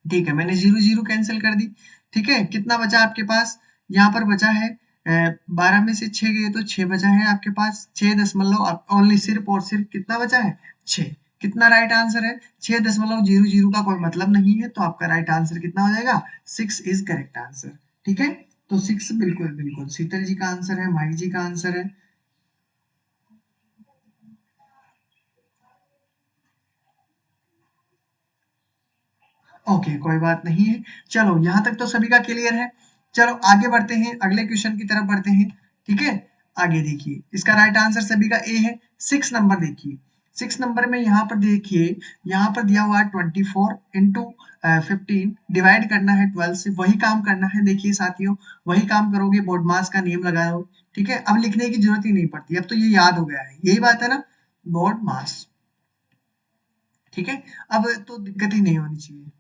ठीक है, मैंने जीरो जीरो कैंसिल कर दी, ठीक है। कितना बचा आपके पास, यहाँ पर बचा है 12 में से 6 गए तो 6 बचा है आपके पास, 6 दशमलव ओनली, सिर्फ और सिर्फ कितना बचा है, 6। कितना राइट आंसर है, 6.00 का कोई मतलब नहीं है, तो आपका राइट आंसर कितना हो जाएगा, 6 इज करेक्ट आंसर, ठीक है। तो 6 बिल्कुल बिल्कुल शीतल जी का आंसर है, माही जी का आंसर है। ओके, कोई बात नहीं है। चलो यहाँ तक तो सभी का क्लियर है। चलो आगे बढ़ते हैं, अगले क्वेश्चन की तरफ बढ़ते हैं, ठीक है। आगे देखिए, इसका राइट आंसर सभी का ए है। 6 नंबर देखिए, 6 नंबर में यहाँ पर देखिए, यहाँ पर दिया हुआ है 24 इंटू 15, डिवाइड करना है 12 से, वही काम करना है, देखिए साथियों, वही काम करोगे, बोर्ड मास का नियम लगाओ, ठीक है। अब लिखने की जरूरत ही नहीं पड़ती, अब तो ये याद हो गया है, यही बात है ना, बोर्ड मास, ठीक है। अब तो दिक्कत ही नहीं होनी चाहिए,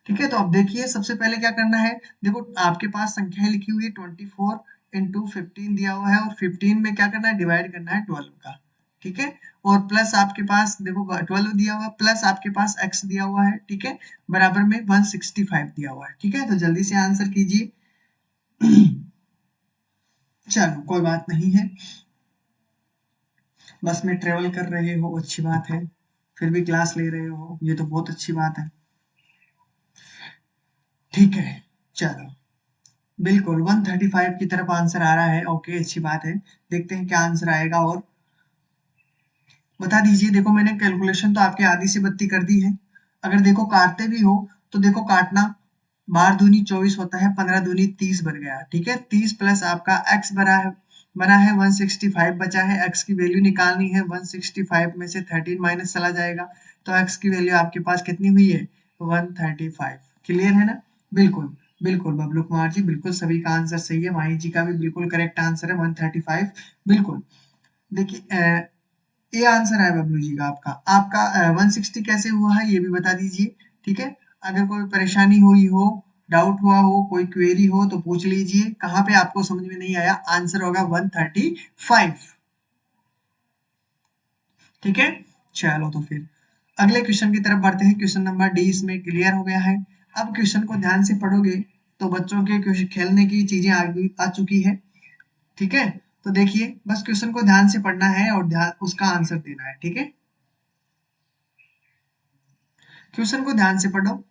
ठीक है। तो अब देखिए सबसे पहले क्या करना है, देखो आपके पास संख्याएं लिखी हुई है, 24 इंटू 15 दिया हुआ है, और 15 में क्या करना है, डिवाइड करना है 12 का, ठीक है। और प्लस आपके पास देखो 12 दिया हुआ है, प्लस आपके पास x दिया हुआ है, ठीक है, बराबर में 165 दिया हुआ है, ठीक है। तो जल्दी से आंसर कीजिए। चलो कोई बात नहीं है, बस में ट्रेवल कर रहे हो अच्छी बात है, फिर भी क्लास ले रहे हो, ये तो बहुत अच्छी बात है, ठीक है। चलो बिल्कुल 135 की तरफ आंसर आ रहा है, ओके अच्छी बात है। देखते हैं क्या आंसर आएगा, और बता दीजिए। देखो मैंने कैलकुलेशन तो आपके आधी से बत्ती कर दी है, अगर देखो काटते भी हो तो देखो काटना, 12 दूनी 24 होता है, 15 दूनी 30 बन गया, ठीक है। 30 प्लस आपका x बना है 165 बचा है, x की वैल्यू निकालनी है, 165 में से 13 माइनस चला जाएगा, तो x की वैल्यू आपके पास कितनी हुई है, 135। क्लियर है ना, बिल्कुल बिल्कुल बबलू कुमार जी, बिल्कुल सभी का आंसर सही है, माही जी का भी बिल्कुल करेक्ट आंसर है 135, बिल्कुल। देखिए ये आंसर है बबलू जी का, आपका आपका 160 कैसे हुआ है ये भी बता दीजिए, ठीक है। अगर कोई परेशानी हुई हो, डाउट हुआ हो, कोई क्वेरी हो तो पूछ लीजिए, कहाँ पे आपको समझ में नहीं आया, आंसर होगा 135, ठीक है। चलो तो फिर अगले क्वेश्चन की तरफ बढ़ते हैं, क्वेश्चन नंबर डी इसमें क्लियर हो गया है। अब क्वेश्चन को ध्यान से पढ़ोगे तो बच्चों के खेलने की चीजें आ चुकी है, ठीक है। तो देखिए बस क्वेश्चन को ध्यान से पढ़ना है और ध्यान उसका आंसर देना है, ठीक है। क्वेश्चन को ध्यान से पढ़ो।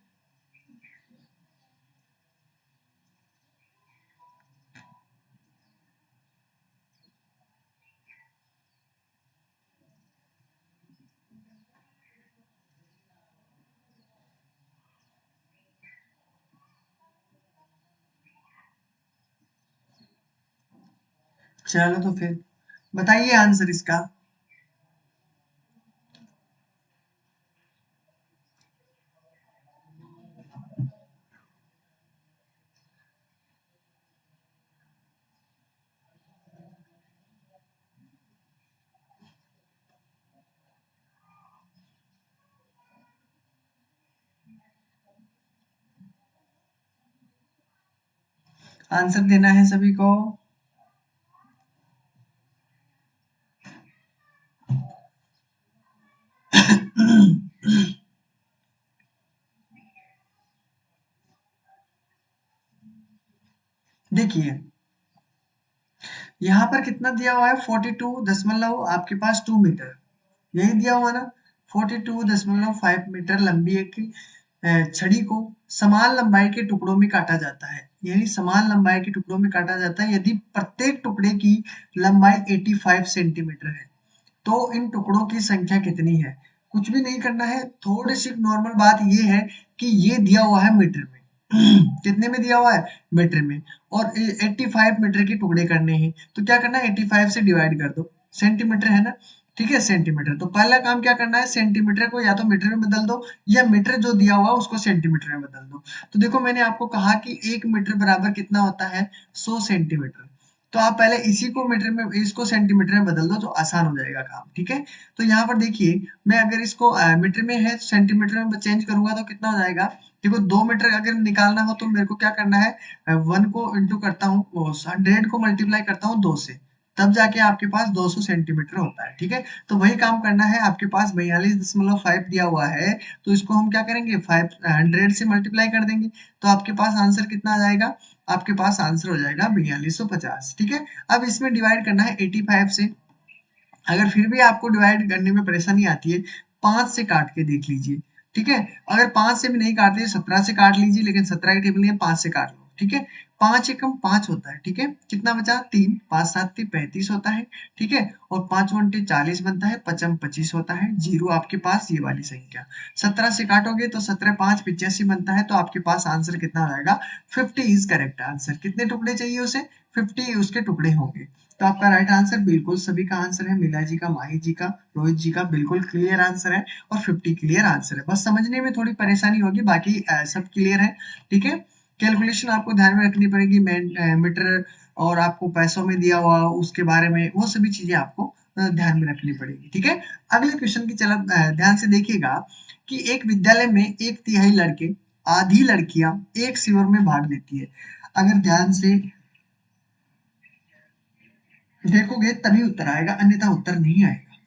चलो तो फिर बताइए आंसर इसका। आंसर देना है सभी को। देखिए यहाँ पर कितना दिया हुआ है, 42 दशमलव आपके पास 2 मीटर, यही दिया हुआ ना। 42.5 मीटर लंबी एक छड़ी को समान लंबाई के टुकड़ों में काटा जाता है, यानी समान लंबाई के टुकड़ों में काटा जाता है यदि प्रत्येक टुकड़े की लंबाई 85 सेंटीमीटर है, तो इन टुकड़ों की संख्या कितनी है? कुछ भी नहीं करना है, थोड़ी सी नॉर्मल बात ये है कि ये दिया हुआ है मीटर में। कितने में दिया हुआ है? मीटर में। और 85 मीटर के टुकड़े करने हैं, तो क्या करना है? 85 से डिवाइड कर दो, सेंटीमीटर है ना, ठीक है, सेंटीमीटर। तो पहला काम क्या करना है, सेंटीमीटर को या तो मीटर में बदल दो, या मीटर जो दिया हुआ है उसको सेंटीमीटर में बदल दो। तो देखो मैंने आपको कहा कि 1 मीटर बराबर कितना होता है? 100 सेंटीमीटर। तो आप पहले इसी को मीटर में, इसको सेंटीमीटर में बदल दो, तो आसान हो जाएगा काम, ठीक है। तो यहाँ पर देखिए, मैं अगर इसको मीटर में है सेंटीमीटर में चेंज करूंगा तो कितना हो जाएगा? देखो 2 मीटर अगर निकालना हो तो मेरे को क्या करना है, 1 को इंटू करता हूँ, 100 को मल्टीप्लाई करता हूँ 2 से, तब जाके आपके पास 200 सेंटीमीटर होता है, ठीक है। तो वही काम करना है, आपके पास 42.5 दिया हुआ है, तो इसको हम क्या करेंगे, 500 से मल्टीप्लाई कर देंगे, तो आपके पास आंसर कितना आ जाएगा? आपके पास आंसर हो जाएगा 4250, ठीक है। अब इसमें डिवाइड करना है 85 से। अगर फिर भी आपको डिवाइड करने में परेशानी आती है, 5 से काट के देख लीजिए, ठीक है। अगर 5 से भी नहीं काटते 17 से काट लीजिए, लेकिन 17 की टेबल नहीं है, 5 से काट लो, ठीक है। 5 एकम 5 होता है, ठीक है। कितना बचा? 3, 5 7 35 होता है, ठीक है। और 5 घंटे 40 बनता है, 5 25 होता है, जीरो आपके पास ये वाली संख्या। 17 से काटोगे तो 17 5 85 बनता है, तो आपके पास आंसर कितना हो जाएगा? 50 इज करेक्ट आंसर। कितने टुकड़े चाहिए उसे? 50 उसके टुकड़े होंगे। तो आपका राइट आंसर बिल्कुल सभी का आंसर है, मीला जी का, माही जी का, रोहित जी का बिल्कुल क्लियर आंसर है, और 50 क्लियर आंसर है। बस समझने में थोड़ी परेशानी होगी, बाकी सब क्लियर है, ठीक है। कैलकुलेशन आपको ध्यान में रखनी पड़ेगी, मीटर और आपको पैसों में दिया हुआ उसके बारे में, वो सभी चीजें आपको ध्यान में रखनी पड़ेगी, ठीक है। अगले क्वेश्चन की चला ध्यान से देखिएगा कि एक विद्यालय में 1/3 लड़के, आधी लड़कियां एक शिविर में भाग लेती है। अगर ध्यान से देखोगे तभी उत्तर आएगा, अन्यथा उत्तर नहीं आएगा।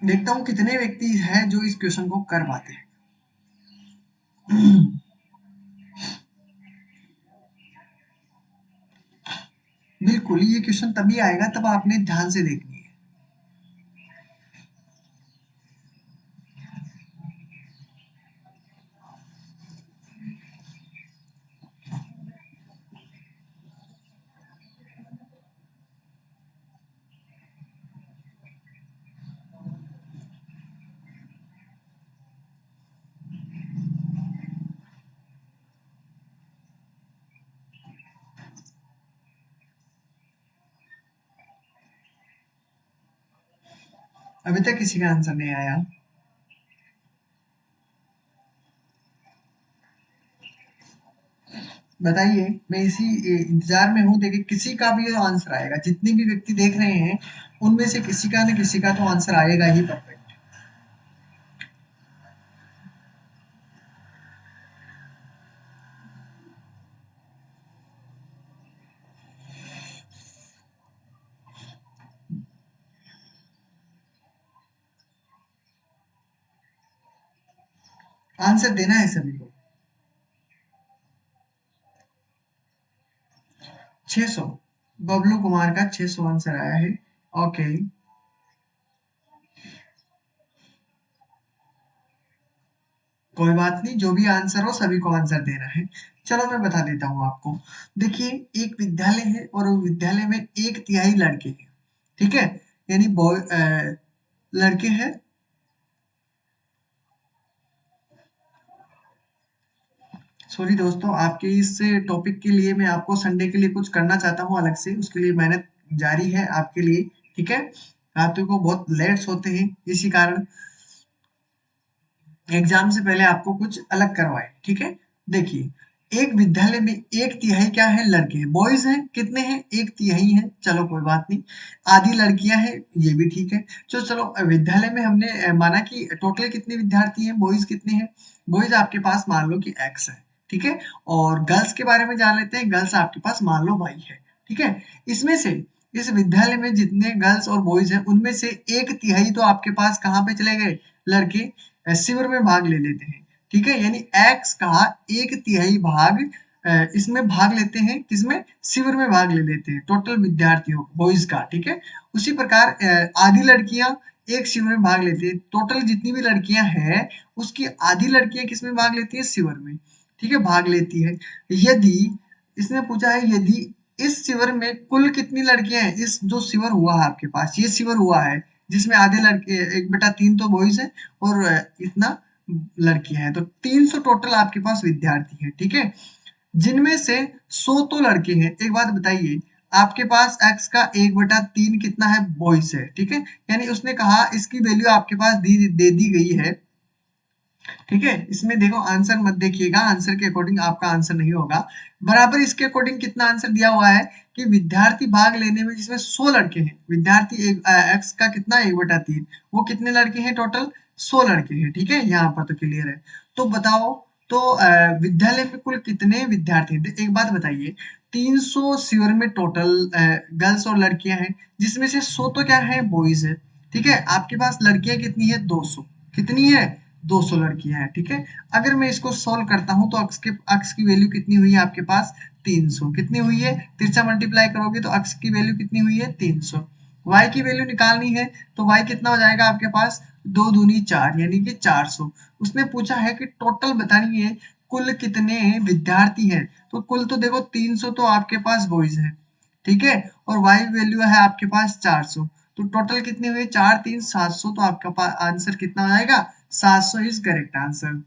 देखता हूँ कितने व्यक्ति हैं जो इस क्वेश्चन को कर पाते हैं। बिल्कुल, ये क्वेश्चन तभी आएगा तब आपने ध्यान से देखनी है। अभी तक किसी का आंसर नहीं आया। बताइए, मैं इसी इंतजार में हूँ, देखिए किसी का भी तो आंसर आएगा, जितने भी व्यक्ति देख रहे हैं उनमें से किसी का न किसी का तो आंसर आएगा ही परफेक्ट। आंसर देना है सभी को। 600। बबलू कुमार का 600 आंसर आया है। ओके, कोई बात नहीं, जो भी आंसर हो सभी को आंसर देना है। चलो मैं बता देता हूँ आपको। देखिए, एक विद्यालय है और उस विद्यालय में 1/3 लड़के हैं, ठीक है, यानी बॉय लड़के हैं। सॉरी दोस्तों, आपके इस टॉपिक के लिए मैं आपको संडे के लिए कुछ करना चाहता हूँ अलग से, उसके लिए मेहनत जारी है आपके लिए, ठीक है। रातों को बहुत लेट सोते हैं, इसी कारण एग्जाम से पहले आपको कुछ अलग करवाए, ठीक है। देखिए, एक विद्यालय में 1/3 क्या है? लड़के हैं, बॉयज हैं, कितने हैं? 1/3 है, चलो कोई बात नहीं। आधी लड़कियां हैं, ये भी ठीक है। तो चलो विद्यालय में हमने माना कि टोटल कितने विद्यार्थी हैं, बॉयज कितने हैं? बॉयज आपके पास मान लो कि x है, ठीक है। और गर्ल्स के बारे में जान लेते हैं, गर्ल्स आपके पास मान लो y है, ठीक है। इसमें से इस विद्यालय में जितने गर्ल्स और बॉयज हैं उनमें से 1/3 तो आपके पास कहाँ पे चले गए? लड़के शिविर में भाग ले लेते हैं, ठीक है। यानी x का 1/3 भाग इसमें भाग लेते हैं, किसमें? शिविर में भाग ले लेते हैं, टोटल विद्यार्थियों बॉयज का, ठीक है। उसी प्रकार आधी लड़कियां एक शिविर में भाग लेती है। टोटल जितनी भी लड़कियां हैं उसकी आधी लड़कियां किस में भाग लेती है, शिविर में, ठीक है, भाग लेती है। यदि इसने पूछा है यदि इस शिविर में कुल कितनी लड़कियां हैं, इस जो शिविर हुआ है आपके पास, ये शिविर हुआ है जिसमें आधे लड़के 1/3 तो बॉयज है और इतना लड़कियां हैं, तो 300 टोटल आपके पास विद्यार्थी है, ठीक है, जिनमें से 100 तो लड़के हैं। एक बात बताइए, आपके पास x का 1/3 कितना है, बॉयज है, ठीक है, यानी उसने कहा इसकी वैल्यू आपके पास दे दी गई है, ठीक है। इसमें देखो आंसर मत देखिएगा, आंसर के अकॉर्डिंग आपका आंसर नहीं होगा। बराबर इसके अकॉर्डिंग कितना आंसर दिया हुआ है कि विद्यार्थी भाग लेने में जिसमें 100 लड़के हैं, विद्यार्थी एक्स का कितना 1/3, वो कितने लड़के हैं टोटल, 100 लड़के हैं, ठीक है, यहाँ पर तो क्लियर है। तो बताओ, तो विद्यालय में कुल कितने विद्यार्थी हैं? एक बात बताइए, 300 शिविर में टोटल गर्ल्स और लड़कियां हैं, जिसमें से 100 तो क्या है, बॉयज है, ठीक है। आपके पास लड़कियां कितनी है, 200, कितनी है, 200 लड़कियां हैं, ठीक है। अगर मैं इसको सोल्व करता हूं तो अक्स की वैल्यू कितनी हुई है आपके पास, 300, कितनी हुई है, तिरछा मल्टीप्लाई करोगे तो अक्स की वैल्यू कितनी हुई है, 300। y की वैल्यू निकालनी है तो y कितना हो जाएगा आपके पास, 2 दूनी 4 यानी कि 400। उसने पूछा है कि टोटल बतानी है कुल कितने विद्यार्थी हैं, तो कुल तो देखो 300 तो आपके पास बॉयज है, ठीक है, और y वैल्यू है आपके पास 400, तो टोटल कितने हुए, 4 3 700, तो आपका आंसर कितना हो जाएगा, 700 इज करेक्ट आंसर,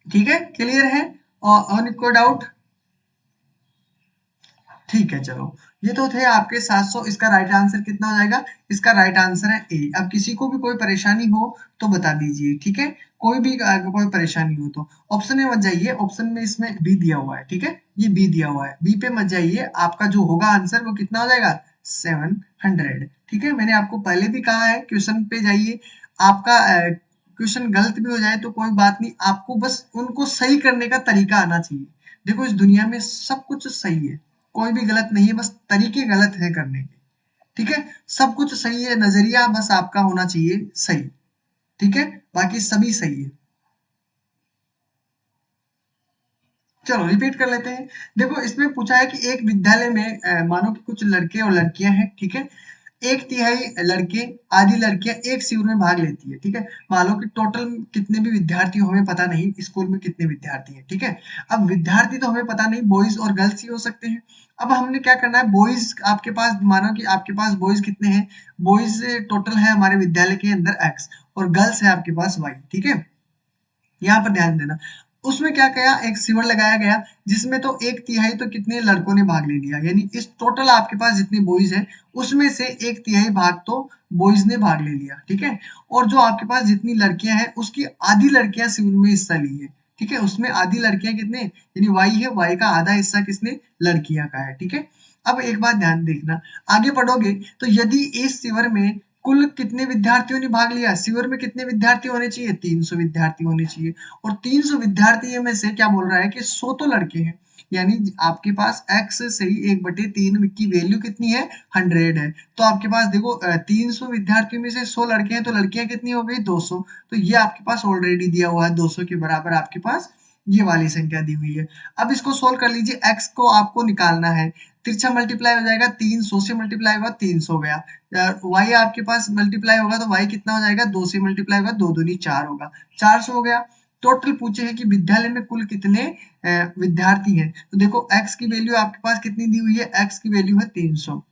ठीक है, क्लियर है, और कोई डाउट, ठीक है, चलो, ये तो थे आपके 700, इसका राइट आंसर कितना हो जाएगा, इसका राइट आंसर है ए। अब किसी को भी कोई परेशानी हो तो बता दीजिए, ठीक है, कोई भी कोई परेशानी हो तो ऑप्शन में मत जाइए, ऑप्शन में इसमें बी दिया हुआ है, ठीक है, ये बी दिया हुआ है, बी पे मत जाइए, आपका जो होगा आंसर वो कितना हो जाएगा, 700, ठीक है। मैंने आपको पहले भी कहा है क्वेश्चन पे जाइए, आपका क्वेश्चन गलत भी हो जाए तो कोई बात नहीं, आपको बस उनको सही करने का तरीका आना चाहिए। देखो इस दुनिया में सब कुछ सही है, कोई भी गलत नहीं है, बस तरीके गलत है करने के, ठीक है, सब कुछ सही है, नजरिया बस आपका होना चाहिए सही, ठीक है, बाकी सभी सही है। चलो रिपीट कर लेते हैं। देखो इसमें पूछा है कि एक विद्यालय में मानो कि कुछ लड़के और लड़कियां हैं, ठीक है, एक तिहाई लड़के आधी लड़कियां एक शिविर में भाग लेती है, ठीक है, मान लो कि टोटल कितने भी विद्यार्थी हो, हमें पता नहीं स्कूल में कितने विद्यार्थी हैं, ठीक है। अब विद्यार्थी तो हमें पता नहीं, बॉयज और गर्ल्स ही हो सकते हैं। अब हमने क्या करना है, बॉयज आपके पास, मानो कि आपके पास बॉयज कितने हैं, बॉयज टोटल है हमारे विद्यालय के अंदर एक्स, और गर्ल्स है आपके पास वाई, ठीक है, यहाँ पर ध्यान देना। उसमें क्या किया, एक शिविर लगाया गया जिसमें तो एक तिहाई तो कितने लड़कों ने भाग ले लिया, यानी इस टोटल आपके पास जितनी बॉयज है उसमें से एक तिहाई भाग तो बॉयज ने भाग ले लिया, ठीक है, और जो आपके पास जितनी लड़कियां हैं उसकी आधी लड़कियां शिविर में हिस्सा ली है, ठीक है, उसमें आधी लड़कियां कितने, यानी वाई है, वाई का आधा हिस्सा किसने, लड़कियां का है, ठीक है। अब एक बात ध्यान देखना, आगे पढ़ोगे तो यदि इस शिविर में कुल कितने विद्यार्थियों ने भाग लिया, शिविर में कितने विद्यार्थी होने चाहिए, 300 विद्यार्थी होने चाहिए, और 300 विद्यार्थी में से क्या बोल रहा है कि 100 तो लड़के हैं, यानी आपके पास x से ही 1/3 की वैल्यू कितनी है, 100 है, तो आपके पास देखो 300 विद्यार्थियों में से 100 लड़के हैं, तो लड़कियां कितनी हो गई, 200, तो ये आपके पास ऑलरेडी दिया हुआ है, 200 के बराबर आपके पास ये वाली संख्या दी हुई है। अब इसको सोल्व कर लीजिए, x को आपको निकालना है, तिरछा मल्टीप्लाई हो जाएगा, 300 से मल्टीप्लाई होगा, 300 गया, y आपके पास मल्टीप्लाई होगा तो y कितना हो जाएगा, 2 से मल्टीप्लाई होगा, 2 दूनी 4 होगा, 400 हो गया। टोटल पूछे हैं कि विद्यालय में कुल कितने विद्यार्थी हैं, तो देखो x की वैल्यू आपके पास कितनी दी हुई है, x की वैल्यू है 300,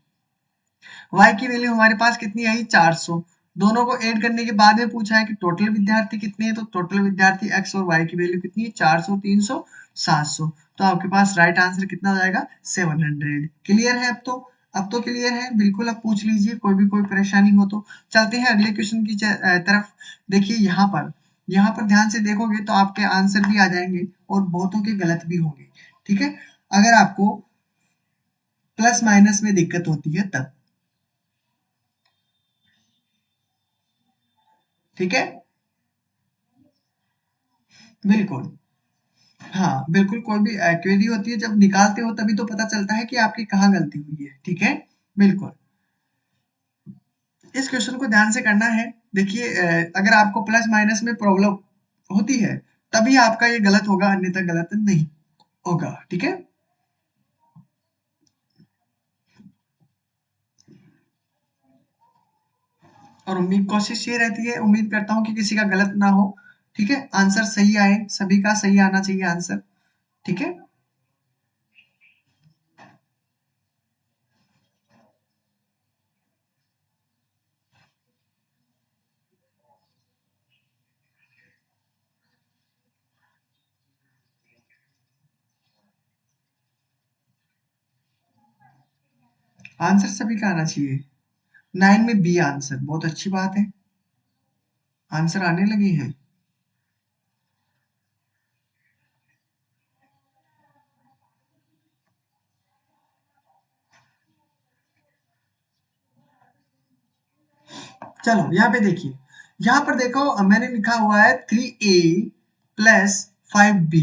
y की वैल्यू हमारे पास कितनी आई, 400, दोनों को ऐड करने के बाद में पूछा है कि टोटल विद्यार्थी कितने हैं, तो टोटल विद्यार्थी x और y की वैल्यू कितनी है, 400 300 700, तो आपके पास राइट आंसर कितना हो जाएगा, 700। क्लियर है, अब तो क्लियर है बिल्कुल, अब पूछ लीजिए कोई भी कोई परेशानी हो तो। चलते हैं अगले क्वेश्चन की तरफ। देखिए यहाँ पर ध्यान से देखोगे तो आपके आंसर भी आ जाएंगे और बहुतों के गलत भी होंगे, ठीक है, अगर आपको प्लस माइनस में दिक्कत होती है तब, ठीक है, बिल्कुल, हाँ बिल्कुल, कोई भी क्वेरी होती है जब निकालते हो तभी तो पता चलता है कि आपकी कहाँ गलती हुई है, ठीक है, बिल्कुल। इस क्वेश्चन को ध्यान से करना है। देखिए अगर आपको प्लस माइनस में प्रॉब्लम होती है तभी आपका ये गलत होगा, अन्यथा गलत नहीं होगा, ठीक है। और उम्मीद कोशिश ये रहती है, उम्मीद करता हूँ कि किसी का गलत ना हो। ठीक है, आंसर सही आए, सभी का सही आना चाहिए आंसर। ठीक है, आंसर सभी का आना चाहिए। 9 में बी आंसर, बहुत अच्छी बात है, आंसर आने लगे हैं। चलो यहाँ पे देखिए, यहाँ पर देखो मैंने लिखा हुआ है 3a प्लस 5b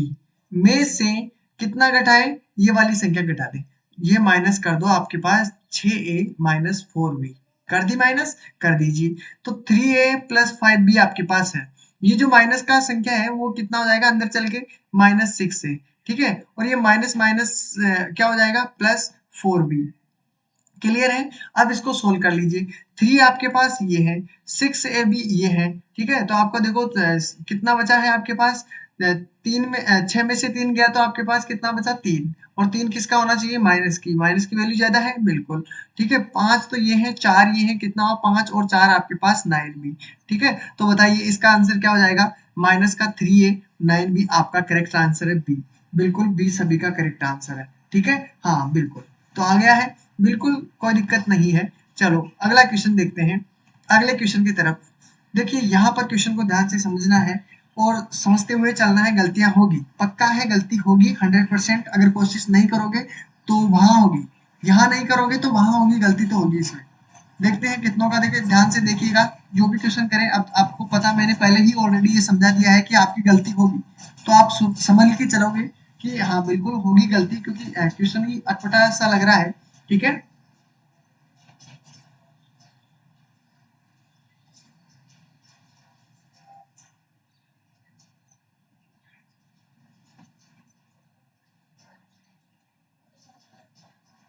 में से कितना घटाए, ये वाली संख्या घटा दे। ये माइनस कर दो, आपके पास 6a माइनस 4b कर दी, माइनस कर दीजिए। तो 3a प्लस 5b आपके पास है। ये जो माइनस का संख्या है वो कितना हो जाएगा अंदर चल के, -6 से। ठीक है, और ये माइनस माइनस क्या हो जाएगा, +4b। क्लियर है, अब इसको सोल्व कर लीजिए। 3 आपके पास ये है, 6 भी ये है। ठीक है, तो आपका देखो कितना बचा है आपके पास, 6 में से 3 गया तो आपके पास कितना बचा, 3। और 3 किसका होना चाहिए, माइनस की वैल्यू ज्यादा है, बिल्कुल। ठीक है, 5 तो ये है, 4 ये है, कितना हुआ 5 और 4 आपके पास 9 भी। ठीक है, तो बताइए इसका आंसर क्या हो जाएगा, माइनस का 3a 9 भी आपका करेक्ट आंसर है, बी। बिल्कुल बी सभी का करेक्ट आंसर है। ठीक है, हाँ बिल्कुल, तो आ गया है, बिल्कुल कोई दिक्कत नहीं है। चलो अगला क्वेश्चन देखते हैं, अगले क्वेश्चन की तरफ। देखिए यहाँ पर क्वेश्चन को ध्यान से समझना है और समझते हुए चलना है। गलतियां होगी, पक्का है गलती होगी 100%। अगर कोशिश नहीं करोगे तो वहां होगी, यहाँ नहीं करोगे तो वहां होगी, गलती तो होगी इसमें। देखते हैं कितनों का, देखिए ध्यान से देखिएगा, जो भी क्वेश्चन करें। अब आपको पता, मैंने पहले ही ऑलरेडी ये समझा दिया है कि आपकी गलती होगी, तो आप समझ के चलोगे कि हाँ बिल्कुल होगी गलती, क्योंकि क्वेश्चन ही अटपटा सा लग रहा है। ठीक है,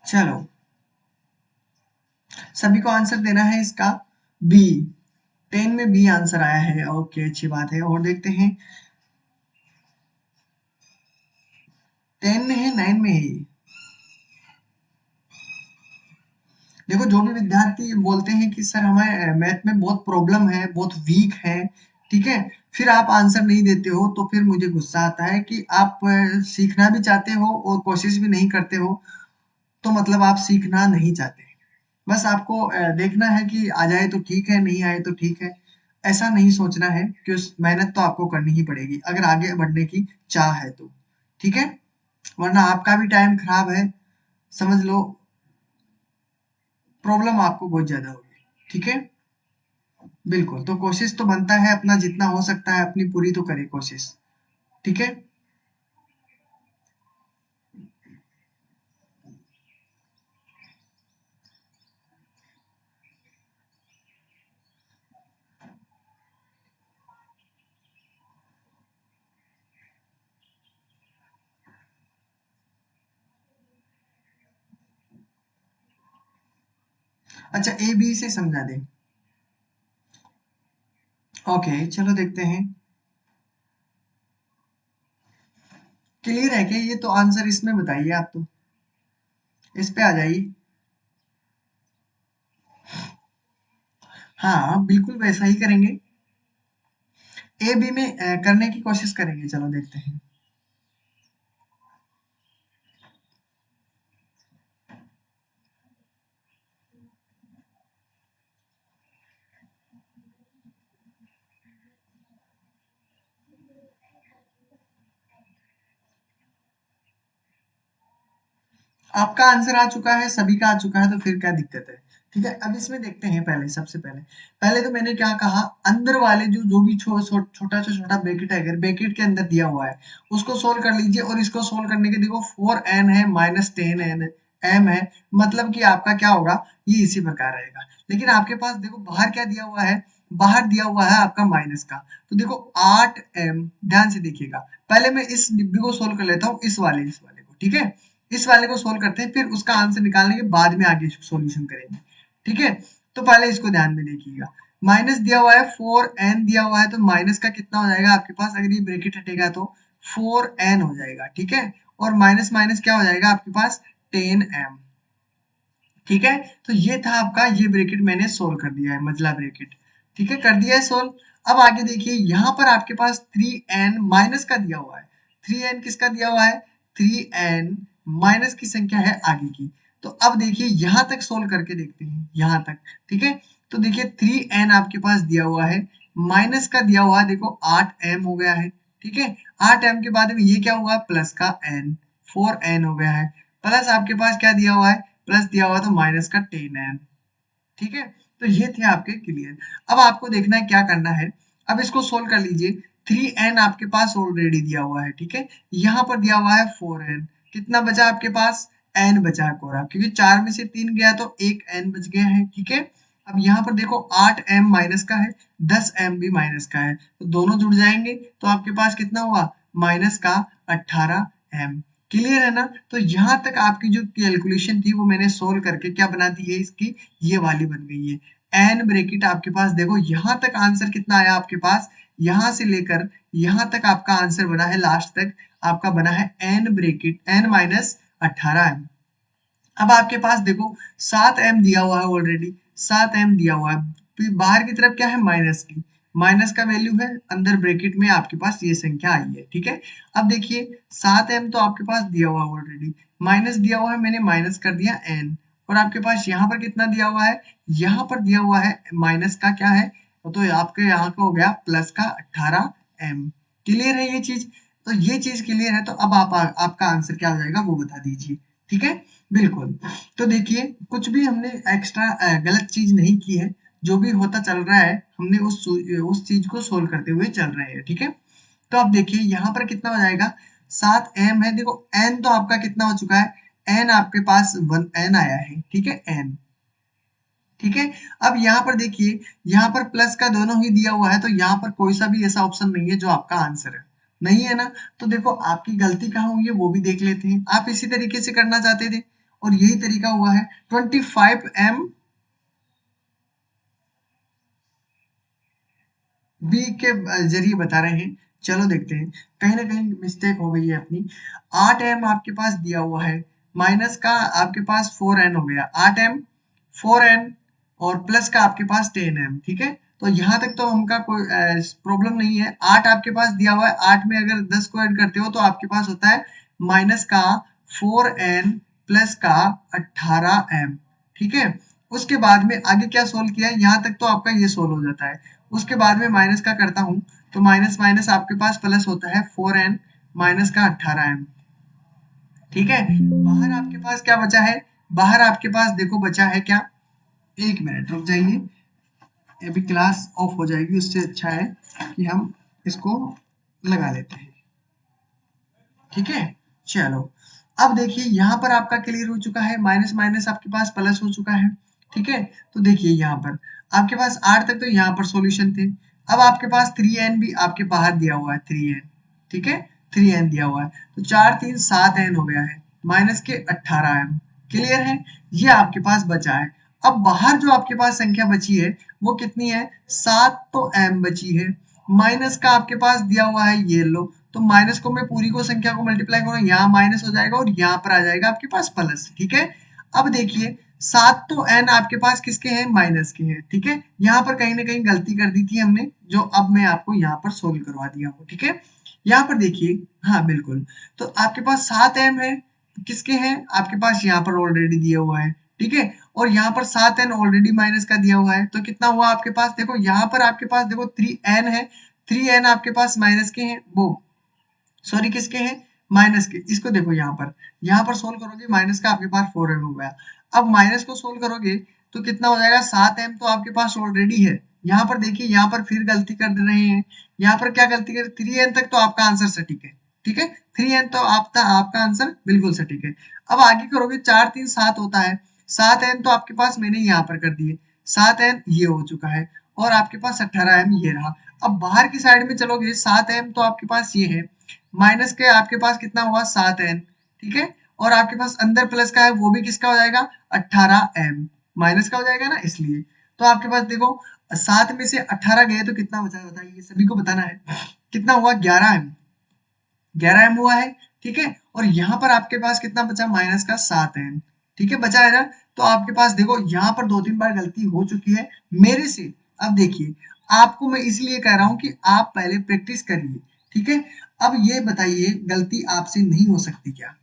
चलो सभी को आंसर देना है इसका, बी। 10 में बी आंसर आया है, ओके अच्छी बात है। और देखते हैं 10 में है, 9 में है। देखो जो भी विद्यार्थी बोलते हैं कि सर हमें मैथ में बहुत प्रॉब्लम है, बहुत वीक है, ठीक है, फिर आप आंसर नहीं देते हो तो फिर मुझे गुस्सा आता है कि आप सीखना भी चाहते हो और कोशिश भी नहीं करते हो, तो मतलब आप सीखना नहीं चाहते। बस आपको देखना है कि आ जाए तो ठीक है, नहीं आए तो ठीक है। ऐसा नहीं सोचना है कि उस मेहनत तो आपको करनी ही पड़ेगी अगर आगे बढ़ने की चाह है तो। ठीक है, वरना आपका भी टाइम खराब है, समझ लो, प्रॉब्लम आपको बहुत ज्यादा होगी। ठीक है, बिल्कुल, तो कोशिश तो बनता है अपना, जितना हो सकता है अपनी पूरी तो करे कोशिश। ठीक है, अच्छा ए बी से समझा दे। ओके चलो देखते हैं, क्लियर है क्या, ये तो आंसर इसमें बताइए आप तो, इस पे आ जाइए। हाँ बिल्कुल वैसा ही करेंगे, ए बी में करने की कोशिश करेंगे, चलो देखते हैं। आपका आंसर आ चुका है, सभी का आ चुका है, तो फिर क्या दिक्कत है। ठीक है, अब इसमें देखते हैं, पहले सबसे पहले, पहले तो मैंने क्या कहा, अंदर वाले जो भी छोटा से छोटा ब्रैकेट है, अगर ब्रैकेट के अंदर दिया हुआ है उसको सोल्व कर लीजिए। और इसको सोल्व करने के देखो 4n है माइनस 10n m है, मतलब कि आपका क्या होगा, ये इसी प्रकार रहेगा। लेकिन आपके पास देखो बाहर क्या दिया हुआ है, बाहर दिया हुआ है आपका माइनस का, तो देखो 8m, ध्यान से देखिएगा। पहले मैं इस डिब्बी को सोल्व कर लेता हूँ, इस वाले को। ठीक है, इस वाले को सोल्व करते हैं, फिर उसका आंसर निकालने के बाद में आगे सॉल्यूशन करेंगे। ठीक है, तो पहले इसको ध्यान में देखिएगा। माइनस दिया हुआ है 4n दिया हुआ है, तो माइनस का कितना हो जाएगा आपके पास, अगर ये ब्रैकेट हटेगा तो 4n हो जाएगा, ठीक है। और माइनस माइनस क्या हो जाएगा आपके पास 10m, ठीक है। तो ये था आपका, ये ब्रैकेट मैंने सोल्व कर दिया है, मजला ब्रैकेट, ठीक है, कर दिया है सोल्व। अब आगे देखिए, यहाँ पर आपके पास 3n माइनस का दिया हुआ है, 3n किसका दिया हुआ है, 3n माइनस की संख्या है आगे की। तो अब देखिए यहाँ तक सोल्व करके देखते हैं, यहाँ तक, ठीक है। तो देखिए 3n आपके पास दिया हुआ है, माइनस का दिया हुआ है, देखो 8m हो गया है, ठीक है। 8m के बाद में ये क्या हुआ, प्लस का n, 4n हो गया है, प्लस आपके पास क्या दिया हुआ है, प्लस दिया हुआ तो माइनस का 10n, ठीक है। तो ये थे आपके क्लियर। अब आपको देखना है क्या करना है, अब इसको सोल्व कर लीजिए। 3n आपके पास ऑलरेडी दिया हुआ है, ठीक है। यहाँ पर दिया हुआ है 4n, कितना बचा आपके पास, n बचा है कोरा, क्योंकि 4 में से 3 गया तो एक n बच गया है, ठीक है। अब यहाँ पर देखो 8m माइनस का है, 10m भी माइनस का है, तो दोनों जुड़ जाएंगे, तो आपके पास कितना हुआ, माइनस का 18m। क्लियर है ना। तो यहाँ तक आपकी जो कैलकुलेशन थी वो मैंने सोल्व करके क्या बना दी है इसकी, ये वाली बन गई है। एन ब्रैकेट आपके पास देखो यहाँ तक आंसर कितना आया आपके पास, यहाँ से लेकर यहाँ तक आपका आंसर बना है, लास्ट तक आपका बना है N bracket N minus 18m। अब आपके पास देखो 7m दिया हुआ है ऑलरेडी, 7m दिया हुआ है, फिर बाहर की तरफ क्या है, माइनस की, माइनस का वैल्यू है, अंदर ब्रैकेट में आपके पास ये संख्या आई है, ठीक है। अब देखिए 7m तो आपके पास दिया हुआ है ऑलरेडी, माइनस दिया हुआ है, मैंने माइनस कर दिया n, और आपके पास यहाँ पर कितना दिया हुआ है, यहाँ पर दिया हुआ है माइनस का क्या है, तो आपके यहाँ का हो गया प्लस का 18m। क्लियर है ये चीज, तो ये चीज क्लियर है, तो अब आपका आंसर क्या हो जाएगा वो बता दीजिए, ठीक है। बिल्कुल। तो देखिए कुछ भी हमने एक्स्ट्रा गलत चीज नहीं की है, जो भी होता चल रहा है हमने उस चीज को सोल्व करते हुए चल रहे हैं, ठीक है। तो अब देखिए यहाँ पर कितना हो जाएगा, 7m है, देखो n तो आपका कितना हो चुका है, n आपके पास 1n आया है, ठीक है, n, ठीक है। अब यहाँ पर देखिए, यहाँ पर प्लस का दोनों ही दिया हुआ है, तो यहाँ पर कोई सा भी ऐसा ऑप्शन नहीं है जो आपका आंसर है, नहीं है ना। तो देखो आपकी गलती कहाँ हुई है वो भी देख लेते हैं। आप इसी तरीके से करना चाहते थे और यही तरीका हुआ है, 25m बी के जरिए बता रहे हैं। चलो देखते हैं, कहीं ना कहीं मिस्टेक हो गई है अपनी। 8m आपके पास दिया हुआ है, माइनस का आपके पास 4n हो गया, 8m 4n और प्लस का आपके पास 10m, ठीक है। तो यहाँ तक तो हमका कोई प्रॉब्लम नहीं है। 8 आपके पास दिया हुआ है, 8 में अगर 10 को ऐड करते हो तो आपके पास होता है माइनस का 4n प्लस का 18m, ठीक है। उसके बाद में आगे क्या सोल्व किया है, यहाँ तक तो आपका ये सोल्व हो जाता है। उसके बाद में माइनस का करता हूं, तो माइनस माइनस आपके पास प्लस होता है 4n माइनस का 18m, ठीक है। बाहर आपके पास क्या बचा है, बाहर आपके पास देखो बचा है क्या, एक मिनट रुक जाइए, अभी क्लास ऑफ हो जाएगी, उससे अच्छा है कि हम इसको लगा लेते हैं, ठीक है। चलो अब देखिए यहाँ पर आपका क्लियर हो चुका है, माइनस माइनस आपके पास प्लस हो चुका है, ठीक है। तो देखिए यहाँ पर आपके पास 8 तक तो यहाँ पर सॉल्यूशन थे। अब आपके पास 3n भी आपके बाहर दिया हुआ है, 3n, ठीक है, 3n दिया हुआ है, तो 4 3 7n हो गया है, माइनस के 18m। क्लियर है, ये आपके पास बचा है। अब बाहर जो आपके पास संख्या बची है वो कितनी है, 7 तो m बची है, माइनस का आपके पास दिया हुआ है, ये लो, तो माइनस को मैं पूरी को संख्या को मल्टीप्लाई करूँ, यहाँ माइनस हो जाएगा और यहाँ पर आ जाएगा आपके पास प्लस, ठीक है। अब देखिए 7 तो n आपके पास किसके हैं, माइनस के हैं, ठीक है। यहाँ पर कहीं ना कहीं गलती कर दी थी हमने, जो अब मैं आपको यहाँ पर सोल्व करवा दिया हूँ, ठीक है। यहाँ पर देखिए, हाँ बिल्कुल, तो आपके पास 7m है, किसके हैं आपके पास, यहाँ पर ऑलरेडी दिया हुआ है, ठीक है। और यहाँ पर 7n ऑलरेडी माइनस का दिया हुआ है, तो कितना हुआ आपके पास, देखो यहाँ पर आपके पास देखो 3n है, 3n आपके पास माइनस के हैं, वो सॉरी किसके हैं, माइनस के। इसको देखो यहाँ पर सोल्व करोगे, माइनस का आपके पास 4m हो गया। अब माइनस को सोल्व करोगे तो कितना हो जाएगा, 7m तो आपके पास ऑलरेडी है। यहाँ पर देखिए, यहाँ पर फिर गलती कर रहे हैं, यहाँ पर क्या गलती कर, 3n तक तो आपका आंसर सटीक है, ठीक है, 3n तो आपका आंसर बिल्कुल सटीक है। अब आगे करोगे, 4 3 7 होता है, 7n तो आपके पास मैंने यहाँ पर कर दिए, 7n ये हो चुका है, और आपके पास 18m ये रहा। अब बाहर की साइड में चलोगे, 7m तो आपके पास ये है, माइनस के आपके पास कितना हुआ, 7n, ठीक है। और आपके पास अंदर प्लस का है, वो भी किसका हो जाएगा, 18m, माइनस का हो जाएगा ना, इसलिए। तो आपके पास देखो 7 में से 18 गए तो कितना बचा बताइए, सभी को बताना है। कितना हुआ, 11 एम, 11 एम हुआ है, ठीक है। और यहाँ पर आपके पास कितना बचा, माइनस का 7 एम, ठीक है, बचा है ना। तो आपके पास देखो यहाँ पर 2-3 बार गलती हो चुकी है मेरे से। अब देखिए, आपको मैं इसलिए कह रहा हूँ कि आप पहले प्रैक्टिस करिए, ठीक है। अब ये बताइए, गलती आपसे नहीं हो सकती क्या?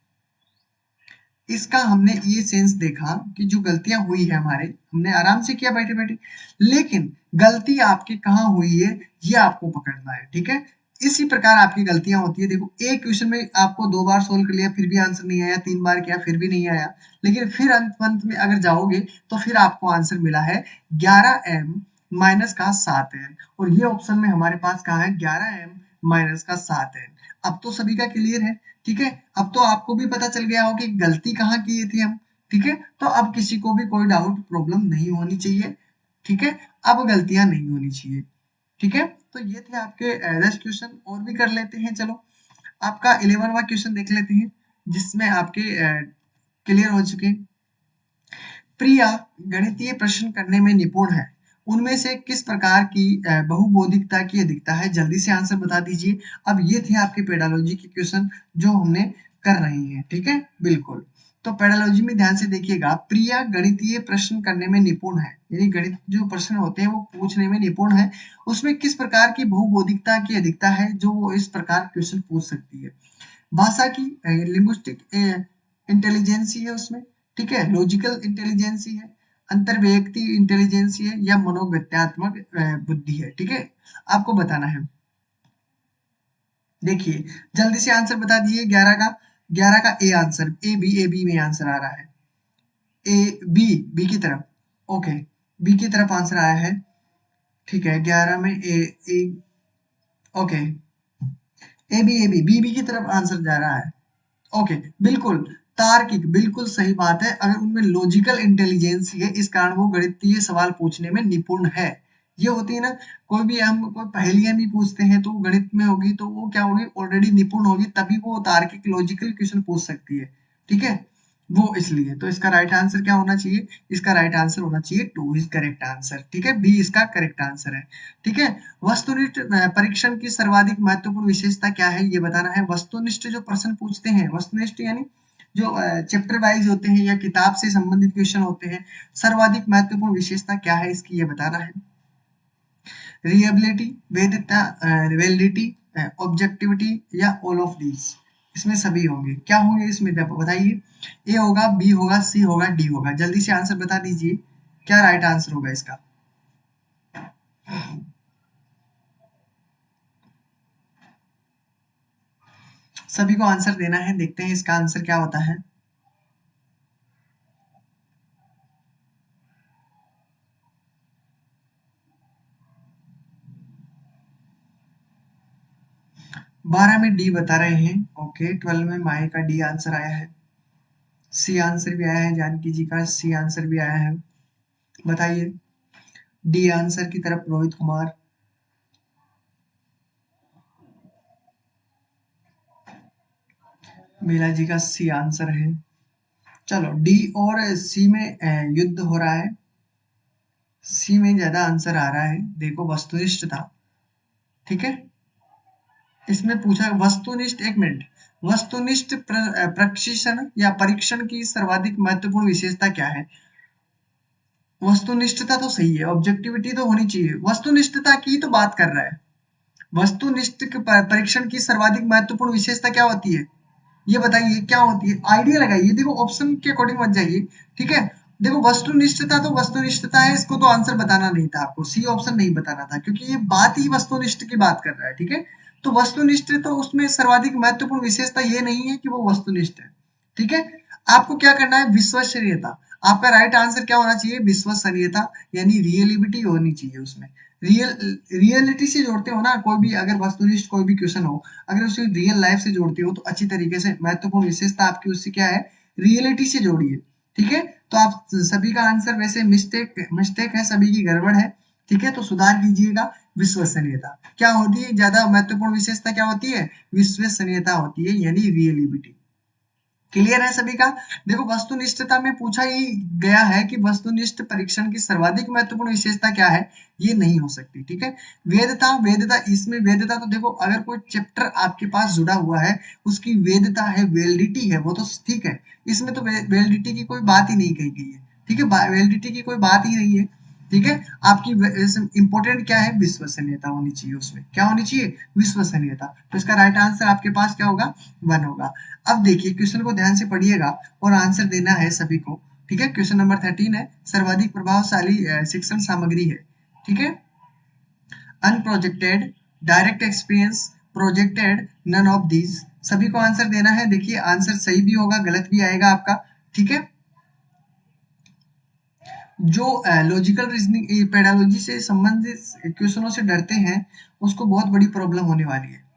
इसका हमने ये सेंस देखा कि जो गलतियां हुई है हमारे, हमने आराम से किया बैठे बैठे, लेकिन गलती आपकी कहाँ हुई है ये आपको पकड़ना है, ठीक है। इसी प्रकार आपकी गलतियां होती है। देखो, एक क्वेश्चन में आपको 2 बार सोल्व कर लिया फिर भी आंसर नहीं आया, 3 बार किया फिर भी नहीं आया, लेकिन फिर अंत अंत में अगर जाओगे तो फिर आपको आंसर मिला है 11 एम माइनस का 7 एम। और ये ऑप्शन में हमारे पास कहा है 11 एम माइनस का 7 एम। अब तो सभी का क्लियर है, ठीक है। अब तो आपको भी पता चल गया हो कि गलती कहाँ किए थे हम, ठीक है। तो अब किसी को भी कोई डाउट प्रॉब्लम नहीं होनी चाहिए, ठीक है। अब गलतियां नहीं होनी चाहिए, ठीक है। तो ये थे आपके 10 क्वेश्चन, और भी कर लेते हैं। चलो, आपका 11वां क्वेश्चन देख लेते हैं, जिसमें आपके क्लियर हो चुके। प्रिया गणितीय प्रश्न करने में निपुण है, उनमें से किस प्रकार की बहुबोधिकता की अधिकता है, जल्दी से आंसर बता दीजिए। अब ये थे आपके पेडालॉजी के क्वेश्चन जो हमने कर रहे हैं, ठीक है, बिल्कुल। तो पेडालॉजी में ध्यान से देखिएगा, प्रिया गणितीय प्रश्न करने में निपुण है, यानी गणित जो प्रश्न होते हैं वो पूछने में निपुण है, उसमें किस प्रकार की बहुबोधिकता की अधिकता है जो वो इस प्रकार क्वेश्चन पूछ सकती है। भाषा की लिंग्विस्टिक इंटेलिजेंसी है उसमें, ठीक है, लॉजिकल इंटेलिजेंसी है, अंतर्वैयक्तिक इंटेलिजेंसी है, या मनोविज्ञात्मक बुद्धि है, ठीक है। आपको बताना है। देखिए, जल्दी से आंसर बता दीजिए। 11 का ए आंसर, ए बी में आंसर आ रहा है, ए बी, बी की तरफ, ओके, बी की तरफ आंसर आया है, ठीक है। 11 में ए, ओके, ए बी की तरफ आंसर जा रहा है, ओके, बिल्कुल तार्किक, बिल्कुल सही बात है। अगर उनमें लॉजिकल इंटेलिजेंस है, इस कारण वो गणितीय सवाल पूछने में निपुण है। ये होती है ना, कोई भी हम कोई पहेलियां भी पूछते हैं तो गणित में होगी तो वो क्या होगी, ऑलरेडी निपुण होगी, तभी वो तार्किक लॉजिकल क्वेश्चन पूछ सकती है, ठीक है। वो इसलिए तो इसका राइट आंसर क्या होना चाहिए, इसका राइट आंसर होना चाहिए 2 इज करेक्ट आंसर, ठीक है, बी इसका करेक्ट आंसर है, ठीक है। वस्तुनिष्ठ परीक्षण की सर्वाधिक महत्वपूर्ण विशेषता क्या है ये बताना है। वस्तुनिष्ठ जो प्रश्न पूछते हैं, वस्तुनिष्ठ यानी जो चैप्टर वाइज होते हैं या किताब से संबंधित क्वेश्चन होते हैं, सर्वाधिक महत्वपूर्ण विशेषता क्या है इसकी ये बताना है। रिएबिलिटी, वैधता, वैलिडिटी, ऑब्जेक्टिविटी, या ऑल ऑफ दीज, इसमें सभी होंगे। क्या होंगे इसमें बताइए, ए होगा, बी होगा, सी होगा, डी होगा, जल्दी से आंसर बता दीजिए, क्या राइट आंसर होगा इसका। सभी को आंसर देना है, देखते हैं इसका आंसर क्या होता है। 12 में डी बता रहे हैं, ओके। 12 में माए का डी आंसर आया है, सी आंसर भी आया है, जानकी जी का सी आंसर भी आया है, बताइए। डी आंसर की तरफ रोहित कुमार, मीला जी का सी आंसर है। चलो, डी और सी में युद्ध हो रहा है, सी में ज्यादा आंसर आ रहा है। देखो, वस्तुनिष्ठ था, ठीक है। इसमें पूछा वस्तुनिष्ठ, एक मिनट, वस्तुनिष्ठ प्रशिक्षण या परीक्षण की सर्वाधिक महत्वपूर्ण विशेषता क्या है। वस्तुनिष्ठता तो सही है, ऑब्जेक्टिविटी तो होनी चाहिए, वस्तुनिष्ठता की तो बात कर रहा है। वस्तुनिष्ठ परीक्षण की सर्वाधिक महत्वपूर्ण विशेषता क्या होती है ये बताइए, क्या होती है, आइडिया लगाइए। देखो, ऑप्शन के अकॉर्डिंग मत जाइए, ठीक है। देखो, वस्तुनिष्ठता तो वस्तुनिष्ठता है, इसको तो आंसर बताना नहीं था आपको, सी ऑप्शन नहीं बताना था, क्योंकि ये बात ही वस्तुनिष्ठ की बात कर रहा है, ठीक है। तो वस्तुनिष्ठ, तो उसमें सर्वाधिक महत्वपूर्ण विशेषता ये नहीं है कि वो वस्तुनिष्ठ है, ठीक है। आपको क्या करना है, विश्वसनीयता। आपका राइट आंसर क्या होना चाहिए, विश्वसनीयता, यानी रियलिबिलिटी होनी चाहिए उसमें। रियलिटी से जोड़ते हो ना, कोई भी अगर वस्तुनिष्ठ कोई भी क्वेश्चन हो, अगर उसे रियल लाइफ से जोड़ती हो तो अच्छी तरीके से, महत्वपूर्ण विशेषता आपकी उससे क्या है, रियलिटी से जोड़िए, ठीक है। तो आप सभी का आंसर वैसे मिस्टेक मिस्टेक है, सभी की गड़बड़ है, ठीक है, तो सुधार कीजिएगा। विश्वसनीयता क्या होती है, ज्यादा महत्वपूर्ण विशेषता क्या होती है, विश्वसनीयता होती है, यानी रियलिबिलिटी, क्लियर है सभी का? देखो वस्तुनिष्ठता में पूछा ही गया है कि वस्तुनिष्ठ परीक्षण की सर्वाधिक महत्वपूर्ण विशेषता क्या है? ये नहीं हो सकती, ठीक है? वेदता, वेदता इसमें वेदता तो देखो अगर कोई चैप्टर आपके पास जुड़ा हुआ है, उसकी वेदता है, वैलिडिटी है, वो तो ठीक है। इसमें तो वैलिडिटी की कोई बात ही नहीं कही गई है, ठीक है? वैलिडिटी की कोई बात ही नहीं है, ठीक है? आपकी इंपॉर्टेंट क्या है? विश्वसनीयता होनी चाहिए उसमें। क्या होनी चाहिए? विश्वसनीयता। तो इसका राइट आंसर आपके पास क्या होगा? 1 होगा। अब देखिए क्वेश्चन को ध्यान से पढ़िएगा और आंसर देना है सभी को, ठीक है? क्वेश्चन नंबर 13 है, सर्वाधिक प्रभावशाली शिक्षण सामग्री है, ठीक है? Unprojected, direct experience, projected, none of these. सभी को आंसर देना है। देखिए आंसर सही भी होगा, गलत भी आएगा आपका, ठीक है? जो लॉजिकल रीजनिंग पेडालॉजी से संबंधित क्वेश्चनों से डरते हैं, उसको बहुत बड़ी प्रॉब्लम होने वाली है।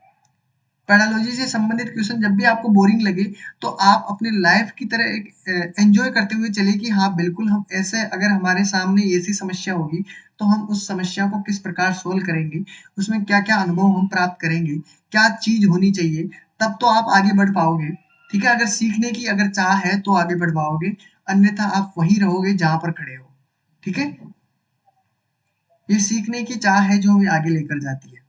पैडालॉजी से संबंधित क्वेश्चन जब भी आपको बोरिंग लगे, तो आप अपने लाइफ की तरह एक एंजॉय करते हुए चलिए कि हाँ बिल्कुल, हम ऐसे अगर हमारे सामने ऐसी समस्या होगी, तो हम उस समस्या को किस प्रकार सोल्व करेंगे, उसमें क्या क्या अनुभव हम प्राप्त करेंगे, क्या चीज होनी चाहिए, तब तो आप आगे बढ़ पाओगे, ठीक है? अगर सीखने की अगर चाह है तो आगे बढ़ पाओगे, अन्यथा आप वहीं रहोगे जहां पर खड़े हो, ठीक है? ये सीखने की चाह है जो हमें आगे लेकर जाती है।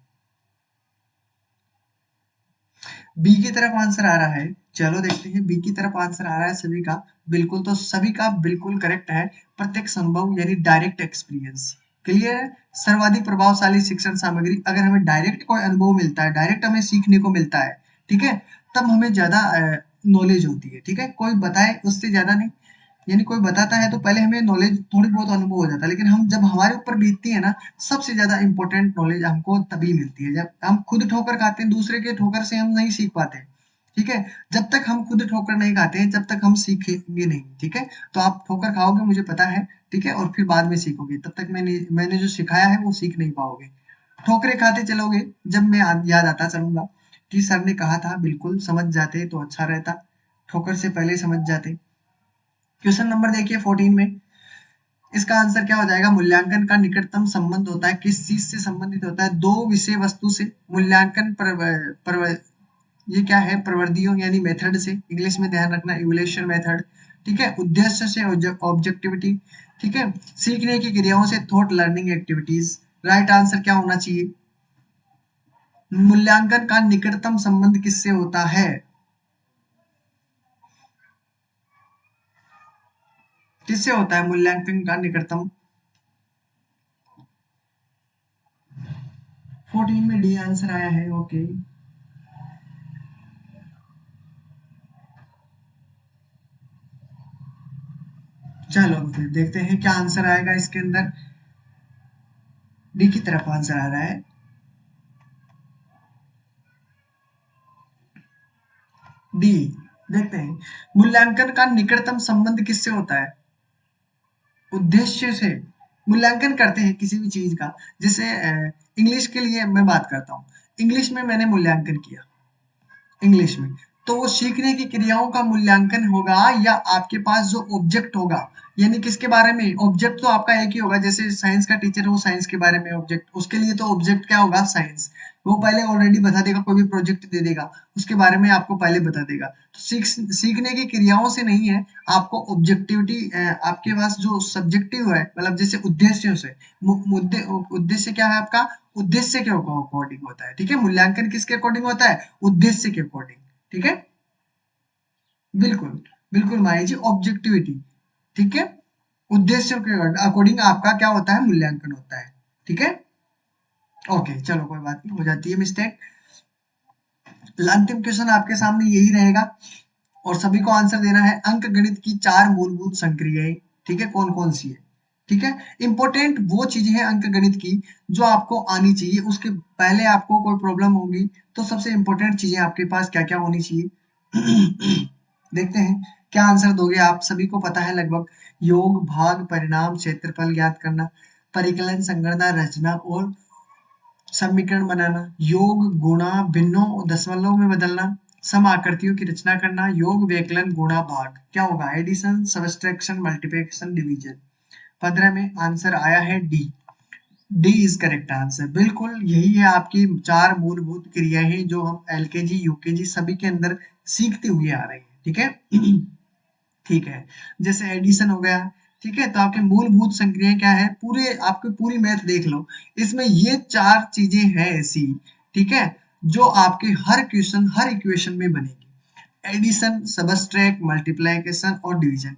बी की तरफ आंसर आ रहा है। चलो देखते हैं, बी की तरफ आंसर आ रहा है सभी का। बिल्कुल, तो सभी का बिल्कुल करेक्ट है। प्रत्यक्ष अनुभव यानी डायरेक्ट एक्सपीरियंस। क्लियर है? सर्वाधिक प्रभावशाली शिक्षण सामग्री, अगर हमें डायरेक्ट कोई अनुभव मिलता है, डायरेक्ट हमें सीखने को मिलता है, ठीक है, तब हमें ज्यादा नॉलेज होती है, ठीक है? कोई बताए उससे ज्यादा नहीं, यानी कोई बताता है तो पहले हमें नॉलेज थोड़ी बहुत अनुभव हो जाता है, लेकिन हम जब हमारे ऊपर बीतती है ना, सबसे ज्यादा इंपॉर्टेंट नॉलेज हमको तभी मिलती है जब हम खुद ठोकर खाते हैं। दूसरे के ठोकर से हम नहीं सीख पाते, ठीक है? जब तक हम खुद ठोकर नहीं खाते हैं, जब तक हम सीखेंगे नहीं, ठीक है? तो आप ठोकर खाओगे मुझे पता है, ठीक है, और फिर बाद में सीखोगे, तब तक मैंने जो सिखाया है वो सीख नहीं पाओगे। ठोकरे खाते चलोगे, जब मैं याद आता चलूंगा कि सर ने कहा था, बिल्कुल समझ जाते तो अच्छा रहता, ठोकर से पहले समझ जाते। क्वेश्चन नंबर देखिए 14 में, इसका आंसर क्या हो जाएगा? मूल्यांकन का निकटतम संबंध होता है, किस चीज से संबंधित होता है? दो विषय वस्तु से। मूल्यांकन ये क्या है? प्रवर्धियों यानी मेथड से, इंग्लिश में ध्यान रखना, इवोल्यूशन मेथड, ठीक है? उद्देश्य से, ऑब्जेक्टिविटी, ठीक है? सीखने की क्रियाओं से, thought learning activities. Right answer क्या होना चाहिए? मूल्यांकन का निकटतम संबंध किससे होता है? किससे होता है मूल्यांकन का निकटतम? 14 में डी आंसर आया है, ओके। चलो फिर देखते हैं क्या आंसर आएगा इसके अंदर। डी की तरफ आंसर आ रहा है। डी, देखते हैं, मूल्यांकन का निकटतम संबंध किससे होता है? उद्देश्य से। मूल्यांकन करते हैं किसी भी चीज का, जैसे इंग्लिश के लिए मैं बात करता हूँ, इंग्लिश में मैंने मूल्यांकन किया, इंग्लिश में, तो वो सीखने की क्रियाओं का मूल्यांकन होगा या आपके पास जो ऑब्जेक्ट होगा, यानी किसके बारे में? ऑब्जेक्ट तो आपका एक ही होगा, जैसे साइंस का टीचर है वो साइंस के बारे में ऑब्जेक्ट, उसके लिए तो ऑब्जेक्ट क्या होगा? साइंस। वो पहले ऑलरेडी बता देगा, कोई भी प्रोजेक्ट दे देगा उसके बारे में आपको पहले बता देगा। तो सीखने की क्रियाओं से नहीं है, आपको ऑब्जेक्टिविटी, आपके पास जो सब्जेक्टिव है, मतलब जैसे उद्देश्यों से। मुद्दे, उद्देश्य क्या है आपका? उद्देश्य के अकॉर्डिंग होता है, ठीक है? मूल्यांकन किसके अकॉर्डिंग होता है? उद्देश्य के अकॉर्डिंग, ठीक है? बिल्कुल, बिल्कुल माही जी, ऑब्जेक्टिविटी, ठीक है? उद्देश्यों के अकॉर्डिंग आपका क्या होता है? मूल्यांकन होता है, ठीक है? ओके, चलो कोई बात नहीं, हो जाती है मिस्टेक। अंतिम क्वेश्चन आपके सामने यही रहेगा और सभी को आंसर देना है। अंक गणित की 4 मूलभूत संक्रियाएं, ठीक है, कौन कौन सी है? ठीक है, इंपॉर्टेंट वो चीजें हैं अंक गणित की जो आपको आनी चाहिए। उसके पहले आपको कोई प्रॉब्लम होगी तो सबसे इंपॉर्टेंट चीजें आपके पास क्या क्या होनी चाहिए? देखते हैं क्या आंसर दोगे आप। सभी को पता है लगभग, योग, भाग, परिणाम, क्षेत्रफल ज्ञात करना, परिकलन, संगणना, रचना और समीकरण बनाना, योग, गुणा, भिन्नों दशमलव में बदलना, सम आकृतियों की रचना करना, योग, व्यकलन, गुणा, भाग। क्या होगा? Addition, subtraction, multiplication, division. 15 में आंसर आया है D. D is correct answer. बिल्कुल यही है आपकी 4 मूलभूत क्रियाएं जो हम एलकेजी यूकेजी सभी के अंदर सीखते हुए आ रहे हैं, ठीक है। ठीक है, जैसे एडिशन हो गया, ठीक है, तो आपके मूलभूत संक्रियाएं क्या है, पूरे आपके पूरी मैथ देख लो, इसमें ये चार चीजें हैं ऐसी, ठीक है, जो आपके हर क्वेश्चन हर इक्वेशन में बनेगी। एडिशन, सबट्रैक्ट, मल्टीप्लिकेशन और डिवीजन।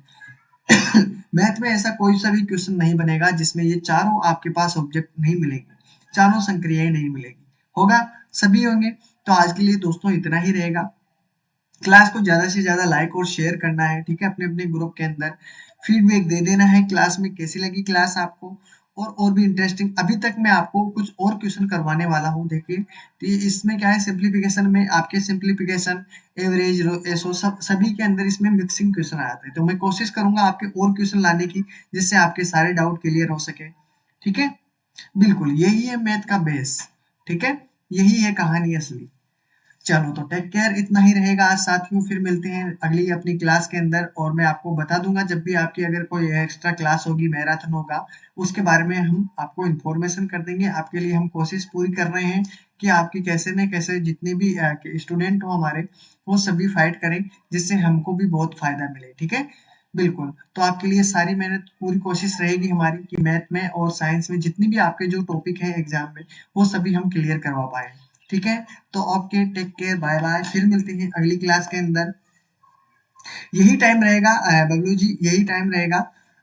मैथ में ऐसा कोई सा भी क्वेश्चन नहीं बनेगा जिसमें ये चारों आपके पास ऑब्जेक्ट नहीं मिलेंगे, चारों संक्रियाएं नहीं मिलेगी, होगा, सभी होंगे। तो आज के लिए दोस्तों इतना ही रहेगा। क्लास को ज्यादा से ज्यादा लाइक और शेयर करना है, ठीक है, अपने अपने ग्रुप के अंदर फीडबैक दे देना है क्लास में कैसी लगी क्लास आपको, और भी इंटरेस्टिंग अभी तक मैं आपको कुछ और क्वेश्चन करवाने वाला हूँ। देखिए, तो इसमें क्या है, सिंप्लीफिकेशन में आपके सिंप्लीफिकेशन, एवरेज, एसो सब सभी के अंदर इसमें मिक्सिंग क्वेश्चन आ जाते हैं, तो मैं कोशिश करूंगा आपके और क्वेश्चन लाने की, जिससे आपके सारे डाउट क्लियर हो सके, ठीक है। बिल्कुल यही है मैथ का बेस, ठीक है, यही है कहानी असली। चलो तो टेक केयर, इतना ही रहेगा आज साथियों, फिर मिलते हैं अगली अपनी क्लास के अंदर, और मैं आपको बता दूंगा जब भी आपकी अगर कोई एक्स्ट्रा क्लास होगी, मैराथन होगा, उसके बारे में हम आपको इन्फॉर्मेशन कर देंगे। आपके लिए हम कोशिश पूरी कर रहे हैं कि आपकी कैसे न कैसे जितने भी स्टूडेंट हो हमारे, वो सभी फाइट करें, जिससे हमको भी बहुत फायदा मिले, ठीक है। बिल्कुल, तो आपके लिए सारी मेहनत पूरी कोशिश रहेगी हमारी कि मैथ में और साइंस में जितनी भी आपके जो टॉपिक है एग्जाम में, वो सभी हम क्लियर करवा पाए, ठीक है। तो okay, take care, bye bye, फिर मिलते हैं अगली क्लास के अंदर। यही टाइम रहेगा बबलू जी, यही टाइम रहेगा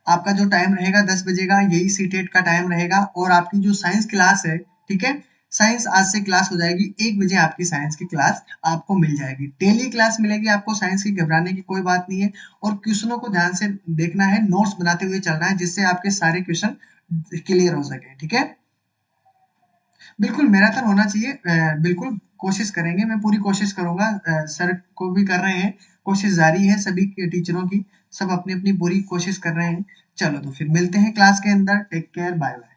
आपका, जो टाइम रहेगा 10 बजे का, यही सीटेट का टाइम रहेगा। और आपकी जो साइंस क्लास है, ठीक है, साइंस आज से क्लास हो जाएगी 1 बजे, आपकी साइंस की क्लास आपको मिल जाएगी, डेली क्लास मिलेगी आपको साइंस की, घबराने की कोई बात नहीं है। और क्वेश्चनों को ध्यान से देखना है, नोट्स बनाते हुए चलना है, जिससे आपके सारे क्वेश्चन क्लियर हो सके, ठीक है। बिल्कुल मैराथन होना चाहिए, बिल्कुल कोशिश करेंगे, मैं पूरी कोशिश करूंगा, सर को भी कर रहे हैं, कोशिश जारी है सभी के टीचरों की, सब अपनी अपनी पूरी कोशिश कर रहे हैं। चलो तो फिर मिलते हैं क्लास के अंदर, टेक केयर, बाय बाय।